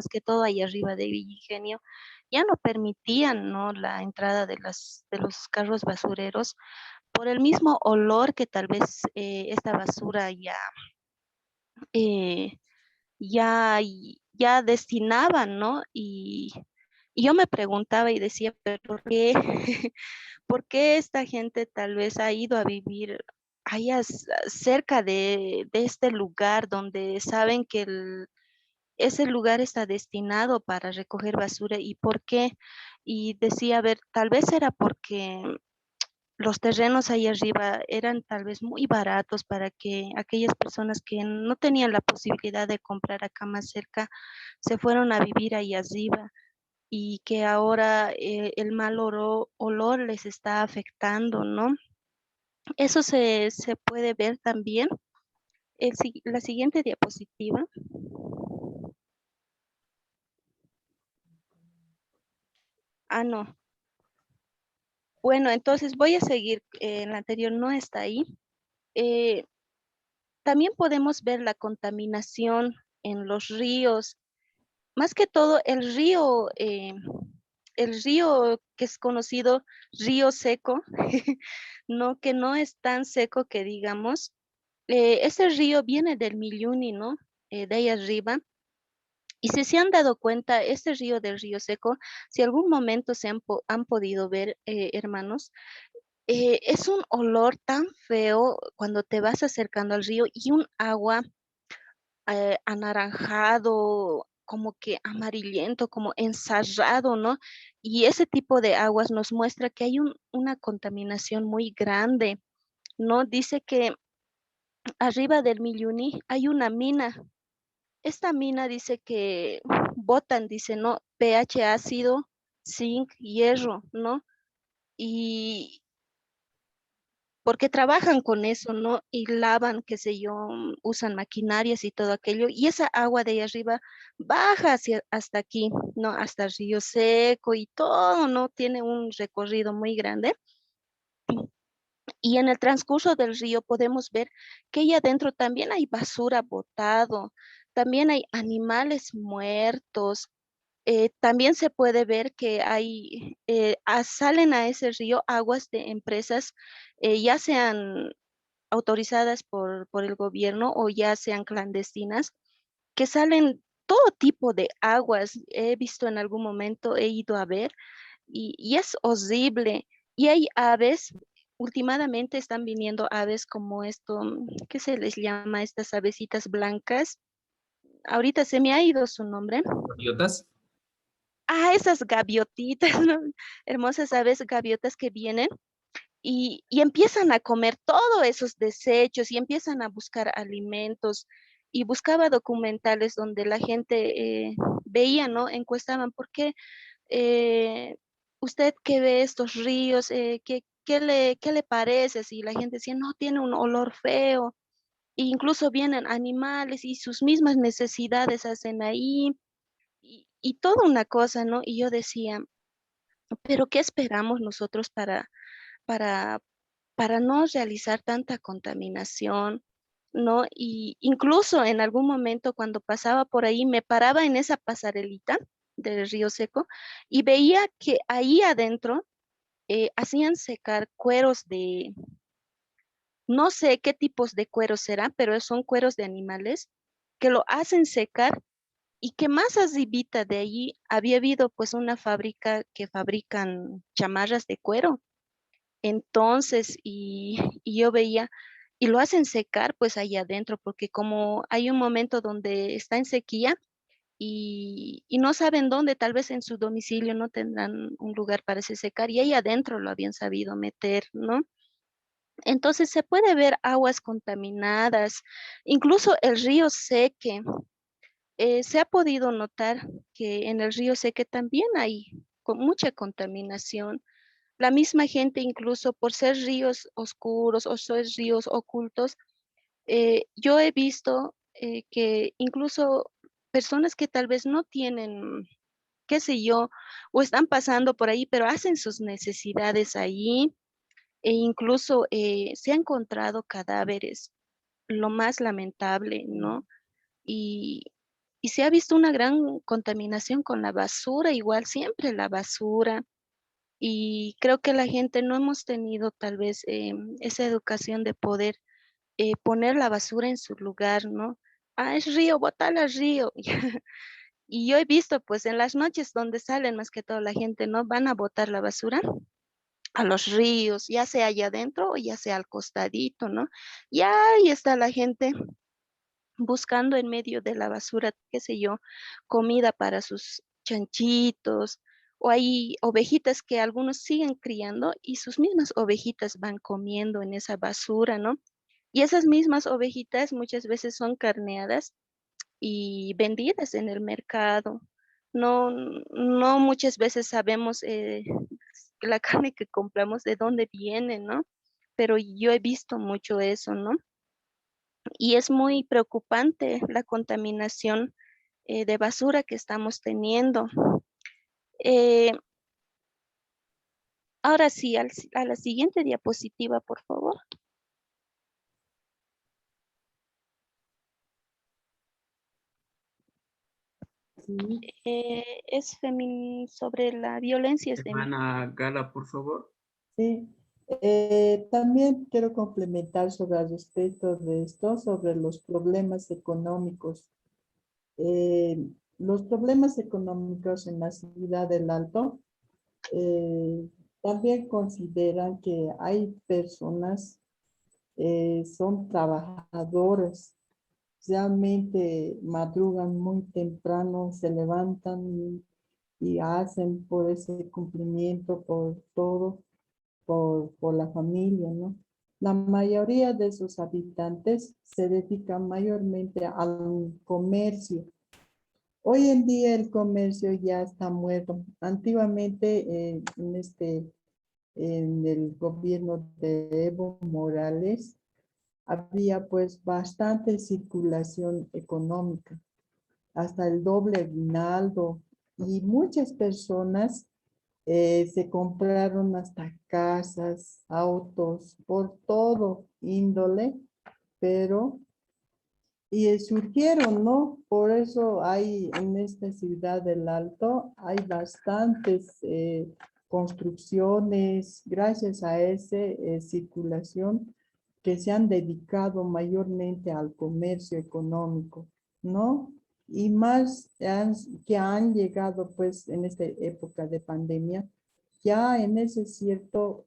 que todo ahí arriba de Villingenio, ya no permitían, ¿no? La entrada de los carros basureros por el mismo olor que tal vez esta basura eh, ya, ya destinaban, ¿no? Y yo me preguntaba y decía, ¿pero por qué? ¿Por qué esta gente tal vez ha ido a vivir allá cerca de este lugar donde saben que ese lugar está destinado para recoger basura? ¿Y por qué? Y decía, a ver, tal vez era porque los terrenos ahí arriba eran tal vez muy baratos para que aquellas personas que no tenían la posibilidad de comprar acá más cerca se fueron a vivir ahí arriba, y que ahora el mal olor les está afectando, ¿no? Eso se puede ver también. La siguiente diapositiva. Ah, no. Bueno, entonces voy a seguir. En la anterior no está ahí. Eh, También podemos ver la contaminación en los ríos. Más que todo el río que es conocido río seco, no, que no es tan seco que digamos. Ese río viene del Milluni, ¿no? De ahí arriba. Y si se han dado cuenta, este río del río seco, si algún momento han podido ver, hermanos, es un olor tan feo cuando te vas acercando al río, y un agua anaranjado, como que amarillento, como ensarrado, ¿no? Y ese tipo de aguas nos muestra que hay una contaminación muy grande, ¿no? Dice que arriba del Milluni hay una mina. Esta mina dice que botan, dice, ¿no? pH ácido, zinc, hierro, ¿no? Y, porque trabajan con eso, ¿no? Y lavan, qué sé yo, usan maquinarias y todo aquello, y esa agua de ahí arriba baja hasta aquí, ¿no? Hasta Río Seco y todo, ¿no? Tiene un recorrido muy grande. Y en el transcurso del río podemos ver que ahí adentro también hay basura botado, también hay animales muertos. También se puede ver que hay, salen a ese río aguas de empresas, ya sean autorizadas por el gobierno o ya sean clandestinas, que salen todo tipo de aguas. He visto en algún momento, he ido a ver y es horrible. Y hay aves, últimamente están viniendo aves como esto, ¿qué se les llama? Estas avecitas blancas. Ahorita se me ha ido su nombre. ¿Idiotas? Ah, esas gaviotitas, ¿no? Hermosas aves gaviotas que vienen y empiezan a comer todos esos desechos y empiezan a buscar alimentos. Y buscaba documentales donde la gente veía, ¿no? Encuestaban, ¿por qué usted que ve estos ríos, qué le parece? Si la gente decía, no, tiene un olor feo. E incluso vienen animales y sus mismas necesidades hacen ahí y toda una cosa, ¿no? Y yo decía, pero ¿qué esperamos nosotros para, para no realizar tanta contaminación, ¿no? Y incluso en algún momento cuando pasaba por ahí, me paraba en esa pasarelita del Río Seco y veía que ahí adentro hacían secar cueros de, no sé qué tipos de cueros serán, pero son cueros de animales que lo hacen secar y que más arribita de allí había habido pues una fábrica que fabrican chamarras de cuero. Entonces, y yo veía, y lo hacen secar pues ahí adentro, porque como hay un momento donde está en sequía y no saben dónde, tal vez en su domicilio no tendrán un lugar para ese secar, y ahí adentro lo habían sabido meter, ¿no? Entonces se puede ver aguas contaminadas, incluso el río Seque. Se ha podido notar que en el río Seque también hay con mucha contaminación. La misma gente, incluso por ser ríos oscuros o ser ríos ocultos, yo he visto que incluso personas que tal vez no tienen, qué sé yo, o están pasando por ahí, pero hacen sus necesidades ahí, e incluso se han encontrado cadáveres, lo más lamentable, ¿no? Y, y se ha visto una gran contaminación con la basura, igual siempre la basura. Y creo que la gente no hemos tenido tal vez esa educación de poder poner la basura en su lugar, ¿no? Ah, es río, botala al río. Y yo he visto pues en las noches donde salen más que todo la gente, ¿no? Van a botar la basura a los ríos, ya sea allá adentro o ya sea al costadito, ¿no? Y ahí está la gente buscando en medio de la basura, qué sé yo, comida para sus chanchitos, o hay ovejitas que algunos siguen criando y sus mismas ovejitas van comiendo en esa basura, ¿no? Y esas mismas ovejitas muchas veces son carneadas y vendidas en el mercado. No, no muchas veces sabemos la carne que compramos de dónde viene, ¿no? Pero yo he visto mucho eso, ¿no? Y es muy preocupante la contaminación de basura que estamos teniendo. Eh, ahora sí, a la siguiente diapositiva, por favor. Sí, Es sobre la violencia de Hermana Gala, por favor. sí. También quiero complementar sobre al respecto de esto, sobre los problemas económicos. Eh, los problemas económicos en la ciudad del Alto también consideran que hay personas, son trabajadores, realmente madrugan muy temprano, se levantan y hacen por ese cumplimiento, por todo, por la familia, ¿no? La mayoría de sus habitantes se dedican mayormente al comercio. Hoy en día el comercio ya está muerto. Antiguamente en este en el gobierno de Evo Morales, había pues bastante circulación económica, hasta el doble aguinaldo, y muchas personas se compraron hasta casas, autos, por todo índole, pero y surgieron, ¿no? Por eso hay en esta ciudad del Alto, hay bastantes construcciones, gracias a esa circulación que se han dedicado mayormente al comercio económico, ¿no? Y más que han llegado pues en esta época de pandemia, ya en ese cierto,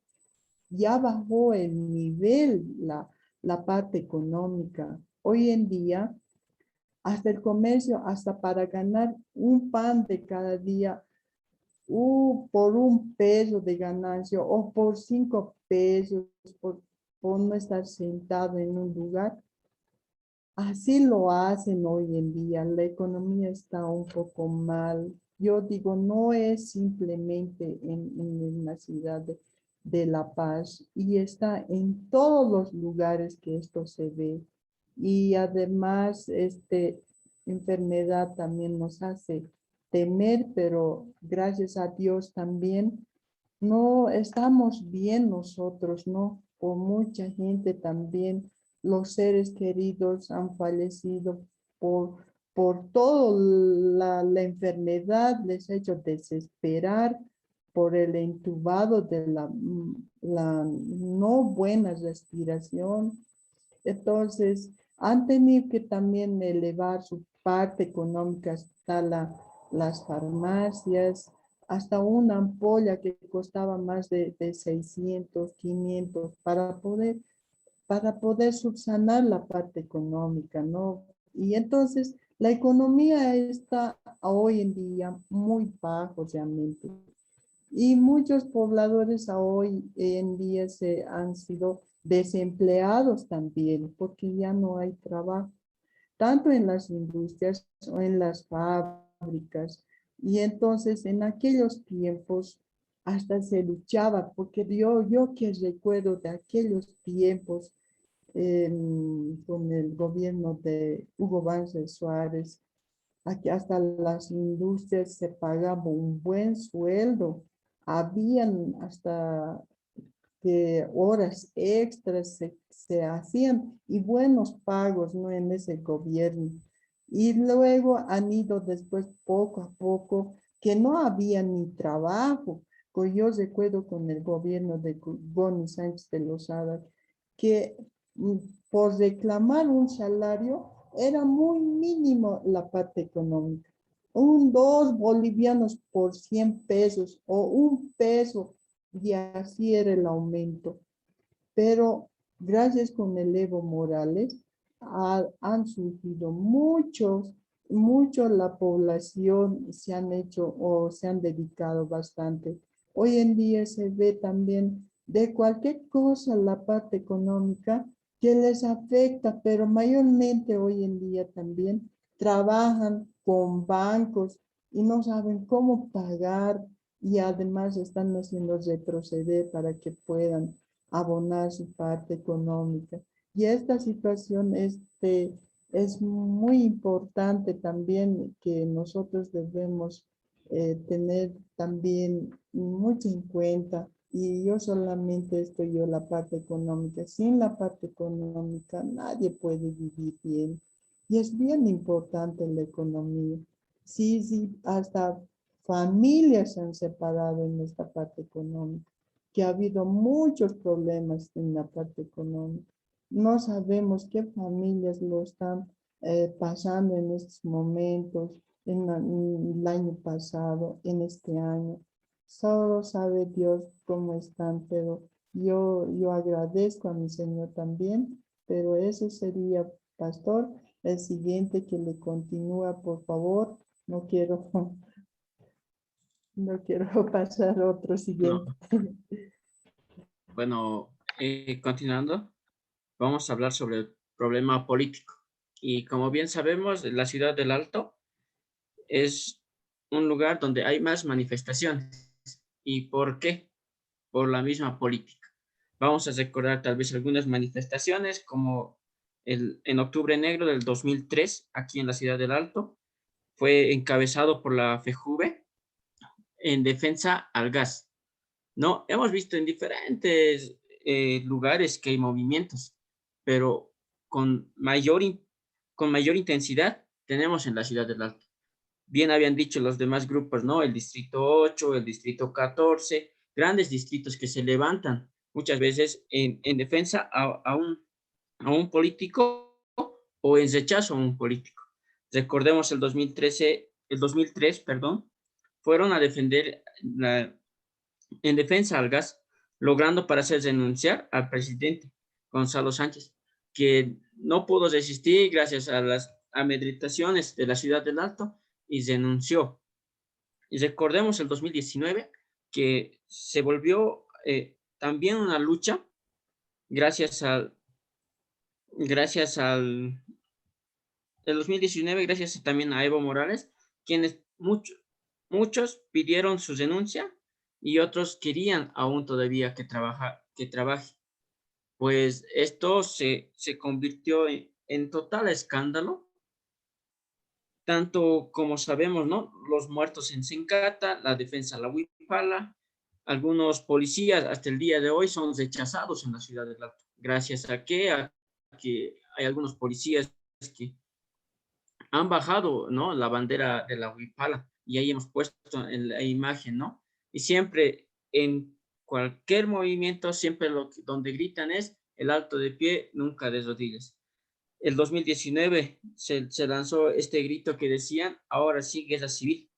ya bajó el nivel, la parte económica. Hoy en día, hasta el comercio, hasta para ganar un pan de cada día, por 1 peso de ganancia o por 5 pesos, por no estar sentado en un lugar, así lo hacen hoy en día. La economía está un poco mal. Yo digo, no es simplemente en la ciudad de La Paz, y está en todos los lugares que esto se ve. Y además, enfermedad también nos hace temer, pero gracias a Dios también no estamos bien nosotros, ¿no? Por mucha gente también, los seres queridos han fallecido por toda la enfermedad, les ha hecho desesperar por el entubado de la no buena respiración. Entonces, han tenido que también elevar su parte económica hasta las farmacias, hasta una ampolla que costaba más de 600, 500 para poder subsanar la parte económica, ¿no? Y entonces la economía está hoy en día muy bajo realmente. Y muchos pobladores hoy en día se han sido desempleados también porque ya no hay trabajo, tanto en las industrias o en las fábricas. Y entonces en aquellos tiempos hasta se luchaba, porque yo que recuerdo de aquellos tiempos con el gobierno de Hugo Banzer Suárez, aquí hasta las industrias se pagaban un buen sueldo, habían hasta que horas extras se hacían y buenos pagos, ¿no? En ese gobierno. Y luego han ido después poco a poco que no había ni trabajo. Yo recuerdo con el gobierno de Boni Sánchez de Lozada que por reclamar un salario era muy mínimo la parte económica. 2 bolivianos por 100 pesos o 1 peso, y así era el aumento. Pero gracias con el Evo Morales han surgido muchos, la población se han hecho o se han dedicado bastante. Hoy en día se ve también de cualquier cosa la parte económica que les afecta, pero mayormente hoy en día también trabajan con bancos y no saben cómo pagar, y además están haciendo retroceder para que puedan abonar su parte económica. Y esta situación es muy importante también, que nosotros debemos tener también mucho en cuenta. Y yo solamente estoy yo la parte económica. Sin la parte económica nadie puede vivir bien. Y es bien importante la economía. Sí, sí, hasta familias se han separado en esta parte económica, que ha habido muchos problemas en la parte económica. No sabemos qué familias lo están pasando en estos momentos, en el año pasado, en este año. Solo sabe Dios cómo están, pero yo agradezco a mi Señor también, pero eso sería, pastor. El siguiente que le continúa, por favor. No quiero, no quiero pasar otro siguiente. No. Bueno, continuando, vamos a hablar sobre el problema político. Y como bien sabemos, la ciudad del Alto es un lugar donde hay más manifestaciones. ¿Y por qué? por la misma política. Vamos a recordar tal vez algunas manifestaciones como en Octubre Negro del 2003, aquí en la ciudad del Alto, fue encabezado por la FEJUVE en defensa al gas. No, hemos visto en diferentes lugares que hay movimientos, pero con mayor intensidad tenemos en la ciudad del Alto. Bien habían dicho los demás grupos, ¿no? El distrito 8, el distrito 14, grandes distritos que se levantan muchas veces en defensa a un político o en rechazo a un político. Recordemos el 2003, perdón, fueron a defender en defensa al gas, logrando para hacer renunciar al presidente Gonzalo Sánchez, que no pudo resistir gracias a las amedrentaciones de la ciudad del Alto y renunció. Y recordemos el 2019, que se volvió también una lucha gracias al el 2019, gracias también a Evo Morales, quienes muchos pidieron su renuncia y otros querían aún todavía que trabaje. Pues esto se convirtió en total escándalo, tanto como sabemos, ¿no? Los muertos en Sencata, la defensa de la Huipala, algunos policías hasta el día de hoy son rechazados en la ciudad del Alto. Gracias a que hay algunos policías que han bajado, ¿no? La bandera de la Huipala y ahí hemos puesto en la imagen, ¿no? Y siempre en cualquier movimiento, siempre donde gritan es el alto de pie, nunca de rodillas. El 2019 se lanzó este grito que decían, ahora sí guerra civil.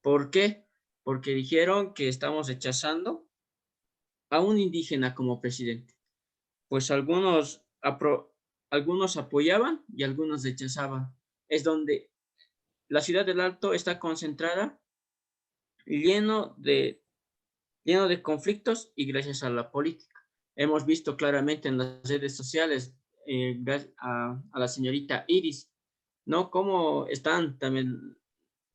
¿Por qué? Porque dijeron que estamos rechazando a un indígena como presidente. Pues algunos apoyaban y algunos rechazaban. Es donde la ciudad del Alto está concentrada, lleno de conflictos y gracias a la política. Hemos visto claramente en las redes sociales a la señorita Iris, ¿no? Cómo están también,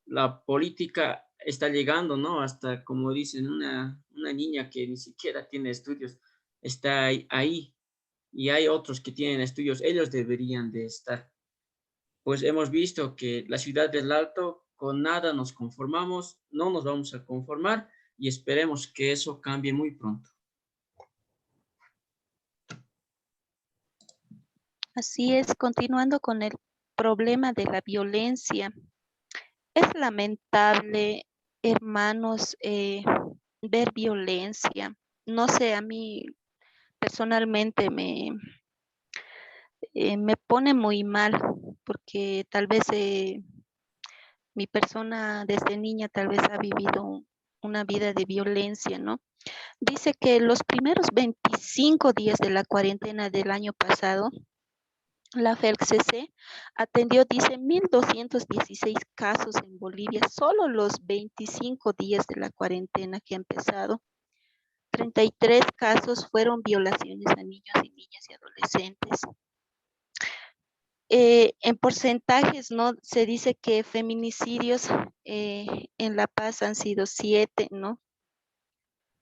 la política está llegando, ¿no? Hasta, como dicen, una niña que ni siquiera tiene estudios, está ahí y hay otros que tienen estudios, ellos deberían de estar. Pues hemos visto que la ciudad del Alto, con nada nos conformamos, no nos vamos a conformar y esperemos que eso cambie muy pronto. Así es, continuando con el problema de la violencia. Es lamentable, hermanos, ver violencia. No sé, a mí personalmente me pone muy mal porque tal vez mi persona desde niña tal vez ha vivido una vida de violencia, ¿no? Dice que los primeros 25 días de la cuarentena del año pasado, la FELCC atendió, dice, 1.216 casos en Bolivia, solo los 25 días de la cuarentena que ha empezado. 33 casos fueron violaciones a niños y niñas y adolescentes. En porcentajes, ¿no? Se dice que feminicidios en La Paz han sido 7, ¿no?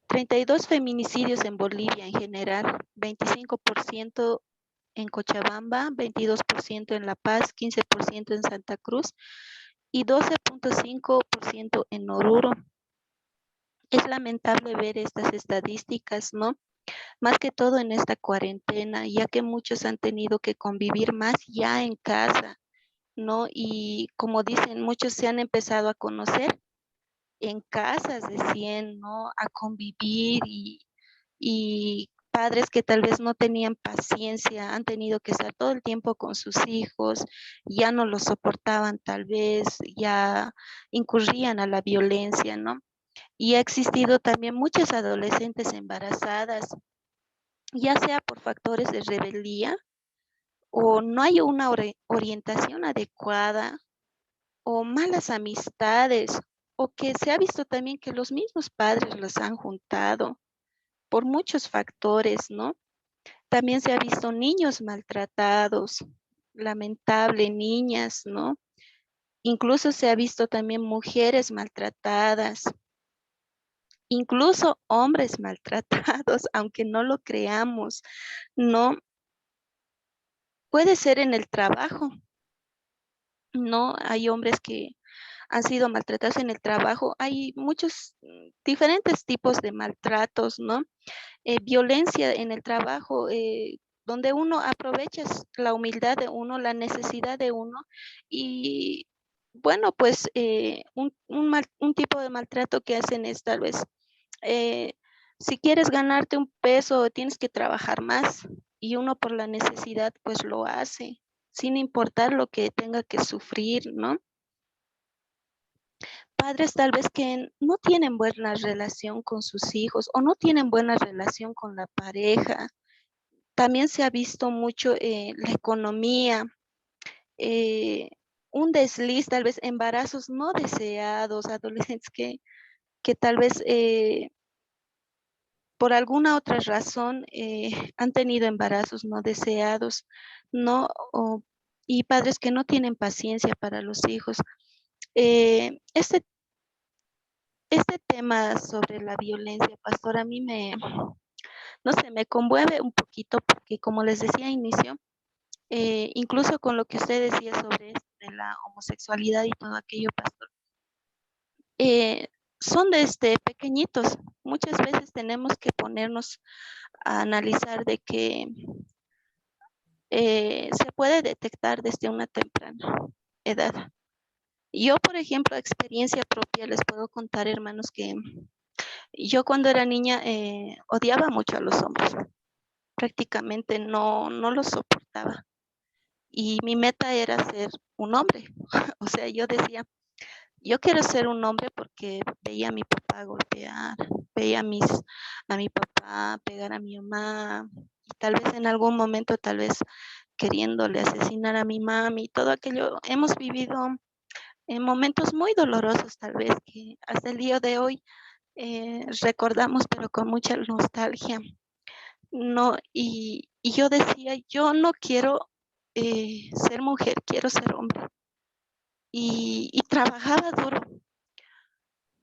32 feminicidios en Bolivia en general, 25% en Cochabamba, 22% en La Paz, 15% en Santa Cruz y 12.5% en Oruro. Es lamentable ver estas estadísticas, ¿no? Más que todo en esta cuarentena, ya que muchos han tenido que convivir más ya en casa, ¿no? Y como dicen, muchos se han empezado a conocer en casas de 100, ¿no? A convivir y padres que tal vez no tenían paciencia, han tenido que estar todo el tiempo con sus hijos, ya no los soportaban tal vez, ya incurrían a la violencia, ¿no? Y ha existido también muchas adolescentes embarazadas, ya sea por factores de rebeldía o no hay una orientación adecuada o malas amistades o que se ha visto también que los mismos padres los han juntado por muchos factores, ¿no? También se ha visto niños maltratados, lamentable, niñas, ¿no? Incluso se ha visto también mujeres maltratadas. incluso hombres maltratados, aunque no lo creamos, no puede ser en el trabajo, no hay hombres que han sido maltratados en el trabajo, hay muchos diferentes tipos de maltratos, ¿no? Violencia en el trabajo, donde uno aprovecha la humildad de uno, la necesidad de uno y bueno, pues un tipo de maltrato que hacen es tal vez, eh, si quieres ganarte un peso, tienes que trabajar más y uno por la necesidad pues lo hace, sin importar lo que tenga que sufrir, ¿no? Padres tal vez que no tienen buena relación con sus hijos o no tienen buena relación con la pareja. También se ha visto mucho la economía, eh, un desliz, tal vez embarazos no deseados, adolescentes que tal vez por alguna otra razón han tenido embarazos no deseados, no, y padres que no tienen paciencia para los hijos. Este tema sobre la violencia, pastor, a mí no sé, me conmueve un poquito porque como les decía a inicio, incluso con lo que usted decía sobre esto de la homosexualidad y todo aquello, pastor, son desde pequeñitos. Muchas veces tenemos que ponernos a analizar de que se puede detectar desde una temprana edad. Yo, por ejemplo, experiencia propia, les puedo contar, hermanos, que yo cuando era niña odiaba mucho a los hombres. Prácticamente no los soportaba. Y mi meta era ser un hombre. O sea, yo decía, yo quiero ser un hombre porque veía a mi papá golpear, veía a mi papá pegar a mi mamá, y tal vez en algún momento, tal vez queriéndole asesinar a mi mami, todo aquello. Hemos vivido en momentos muy dolorosos, tal vez, que hasta el día de hoy recordamos, pero con mucha nostalgia. No, y yo decía, yo no quiero ser mujer, quiero ser hombre. Y trabajaba duro.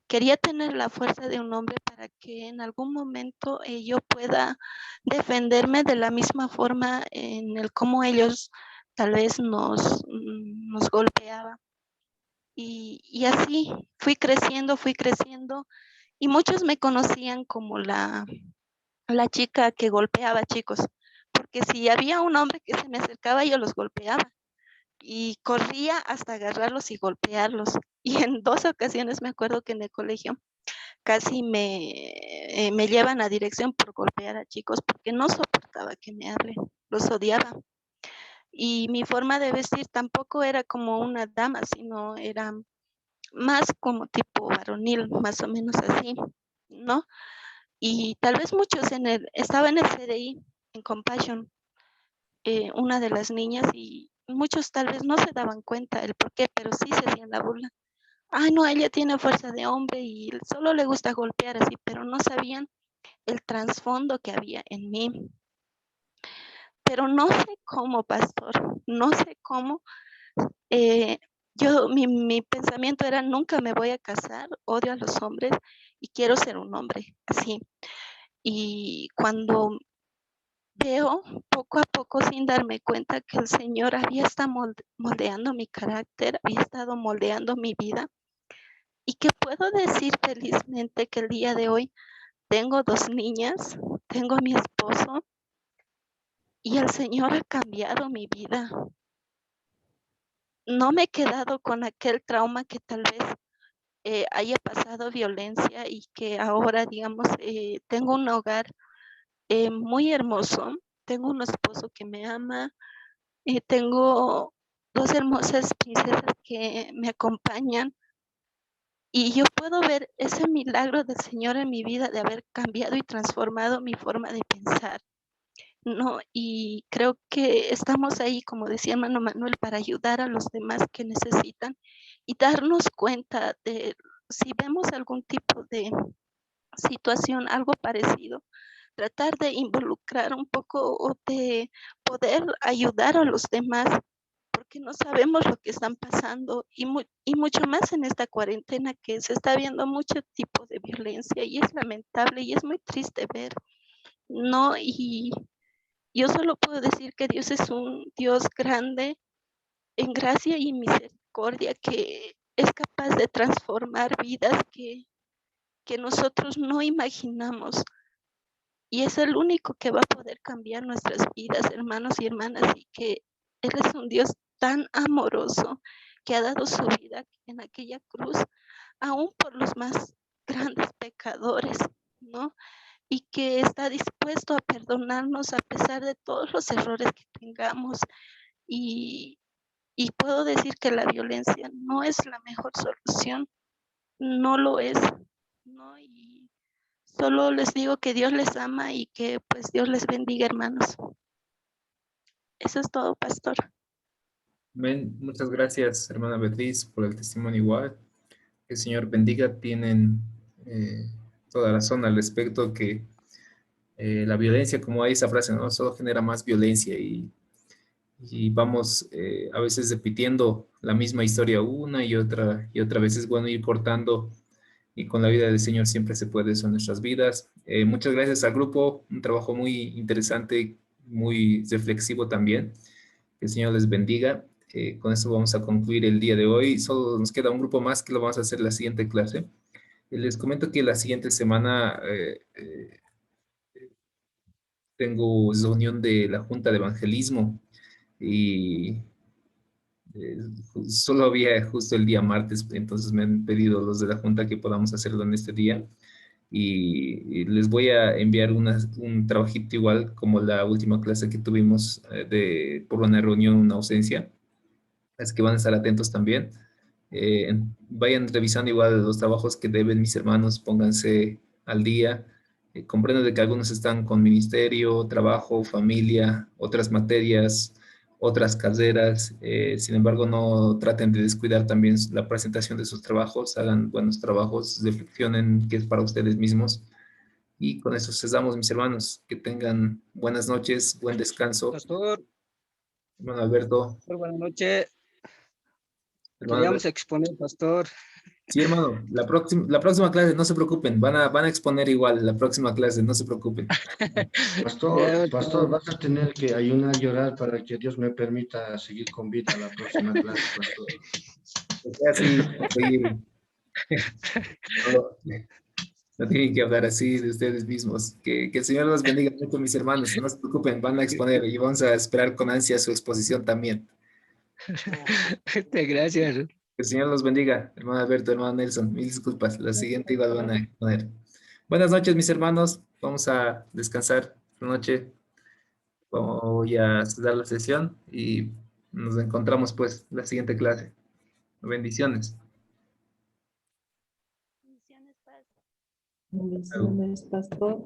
Quería tener la fuerza de un hombre para que en algún momento yo pueda defenderme de la misma forma en el cómo ellos tal vez nos golpeaban. Y así fui creciendo y muchos me conocían como la chica que golpeaba chicos, porque si había un hombre que se me acercaba, yo los golpeaba y corría hasta agarrarlos y golpearlos. Y en 2 ocasiones me acuerdo que en el colegio casi me llevan a dirección por golpear a chicos porque no soportaba que me hablen, los odiaba. Y mi forma de vestir tampoco era como una dama, sino era más como tipo varonil, más o menos así, ¿no? Y tal vez muchos estaba en el CDI, en Compassion, una de las niñas, y muchos tal vez no se daban cuenta el por qué, pero sí se hacían la burla. Ah, no, ella tiene fuerza de hombre y solo le gusta golpear así, pero no sabían el trasfondo que había en mí. Pero no sé cómo, pastor, no sé cómo. Mi pensamiento era, nunca me voy a casar, odio a los hombres y quiero ser un hombre, así. Y cuando veo poco a poco, sin darme cuenta, que el Señor había estado moldeando mi carácter, había estado moldeando mi vida, y que puedo decir felizmente que el día de hoy tengo 2 niñas, tengo a mi esposo, y el Señor ha cambiado mi vida. No me he quedado con aquel trauma que tal vez haya pasado violencia y que ahora, digamos, tengo un hogar muy hermoso, tengo un esposo que me ama, tengo 2 hermosas princesas que me acompañan y yo puedo ver ese milagro del Señor en mi vida de haber cambiado y transformado mi forma de pensar, ¿no? Y creo que estamos ahí, como decía hermano Manuel, para ayudar a los demás que necesitan y darnos cuenta de si vemos algún tipo de situación, algo parecido, tratar de involucrar un poco o de poder ayudar a los demás, porque porque no sabemos lo que están pasando y mucho más en esta cuarentena que se está viendo mucho tipo de violencia y es lamentable y es muy triste ver, ¿no? Y yo solo puedo decir que Dios es un Dios grande en gracia y misericordia que es capaz de transformar vidas que nosotros no imaginamos. Y es el único que va a poder cambiar nuestras vidas, hermanos y hermanas, y que Él es un Dios tan amoroso que ha dado su vida en aquella cruz, aún por los más grandes pecadores, ¿no? Y que está dispuesto a perdonarnos a pesar de todos los errores que tengamos. Y, y puedo decir que la violencia no es la mejor solución, no lo es, ¿no? Y solo les digo que Dios les ama y que pues Dios les bendiga, hermanos. Eso es todo, pastor. Amén. Muchas gracias, hermana Beatriz, por el testimonio igual. Que el Señor bendiga. Tienen toda razón al respecto que la violencia, como hay esa frase, ¿no? Solo genera más violencia y vamos a veces repitiendo la misma historia una y otra vez. Es bueno ir cortando y con la vida del Señor siempre se puede eso en nuestras vidas. Muchas gracias al grupo, un trabajo muy interesante, muy reflexivo también. Que el Señor les bendiga. Con eso vamos a concluir el día de hoy. Solo nos queda un grupo más que lo vamos a hacer la siguiente clase. Les comento que la siguiente semana tengo reunión de la Junta de Evangelismo y eh, solo había justo el día martes, entonces me han pedido los de la Junta que podamos hacerlo en este día y les voy a enviar un trabajito igual como la última clase que tuvimos por una reunión, una ausencia. Así que van a estar atentos también. Vayan revisando igual los trabajos que deben mis hermanos, pónganse al día. Comprendo de que algunos están con ministerio, trabajo, familia, otras materias, otras carreras. Sin embargo, no traten de descuidar también la presentación de sus trabajos. Hagan buenos trabajos, reflexionen qué es para ustedes mismos. Y con eso cesamos, mis hermanos. Que tengan buenas noches, buen descanso. Pastor, Hermano Alberto. buenas noches. Hermano Queríamos Alberto. exponer, pastor. Sí, hermano, la próxima clase, no se preocupen, van a exponer igual la próxima clase, no se preocupen. Pastor, vas a tener que ayunar, llorar para que Dios me permita seguir con vida la próxima clase, pastor. Así, no tienen que hablar así de ustedes mismos. Que el Señor los bendiga mucho, mis hermanos, no se preocupen, van a exponer y vamos a esperar con ansia su exposición también. Gracias. Que el Señor los bendiga, hermano Alberto, hermano Nelson, mil disculpas, la siguiente igual van a exponer. Buenas noches, mis hermanos, vamos a descansar esta noche. Voy a dar la sesión y nos encontramos pues la siguiente clase. Bendiciones. Bendiciones, Paz. Bendiciones, pastor.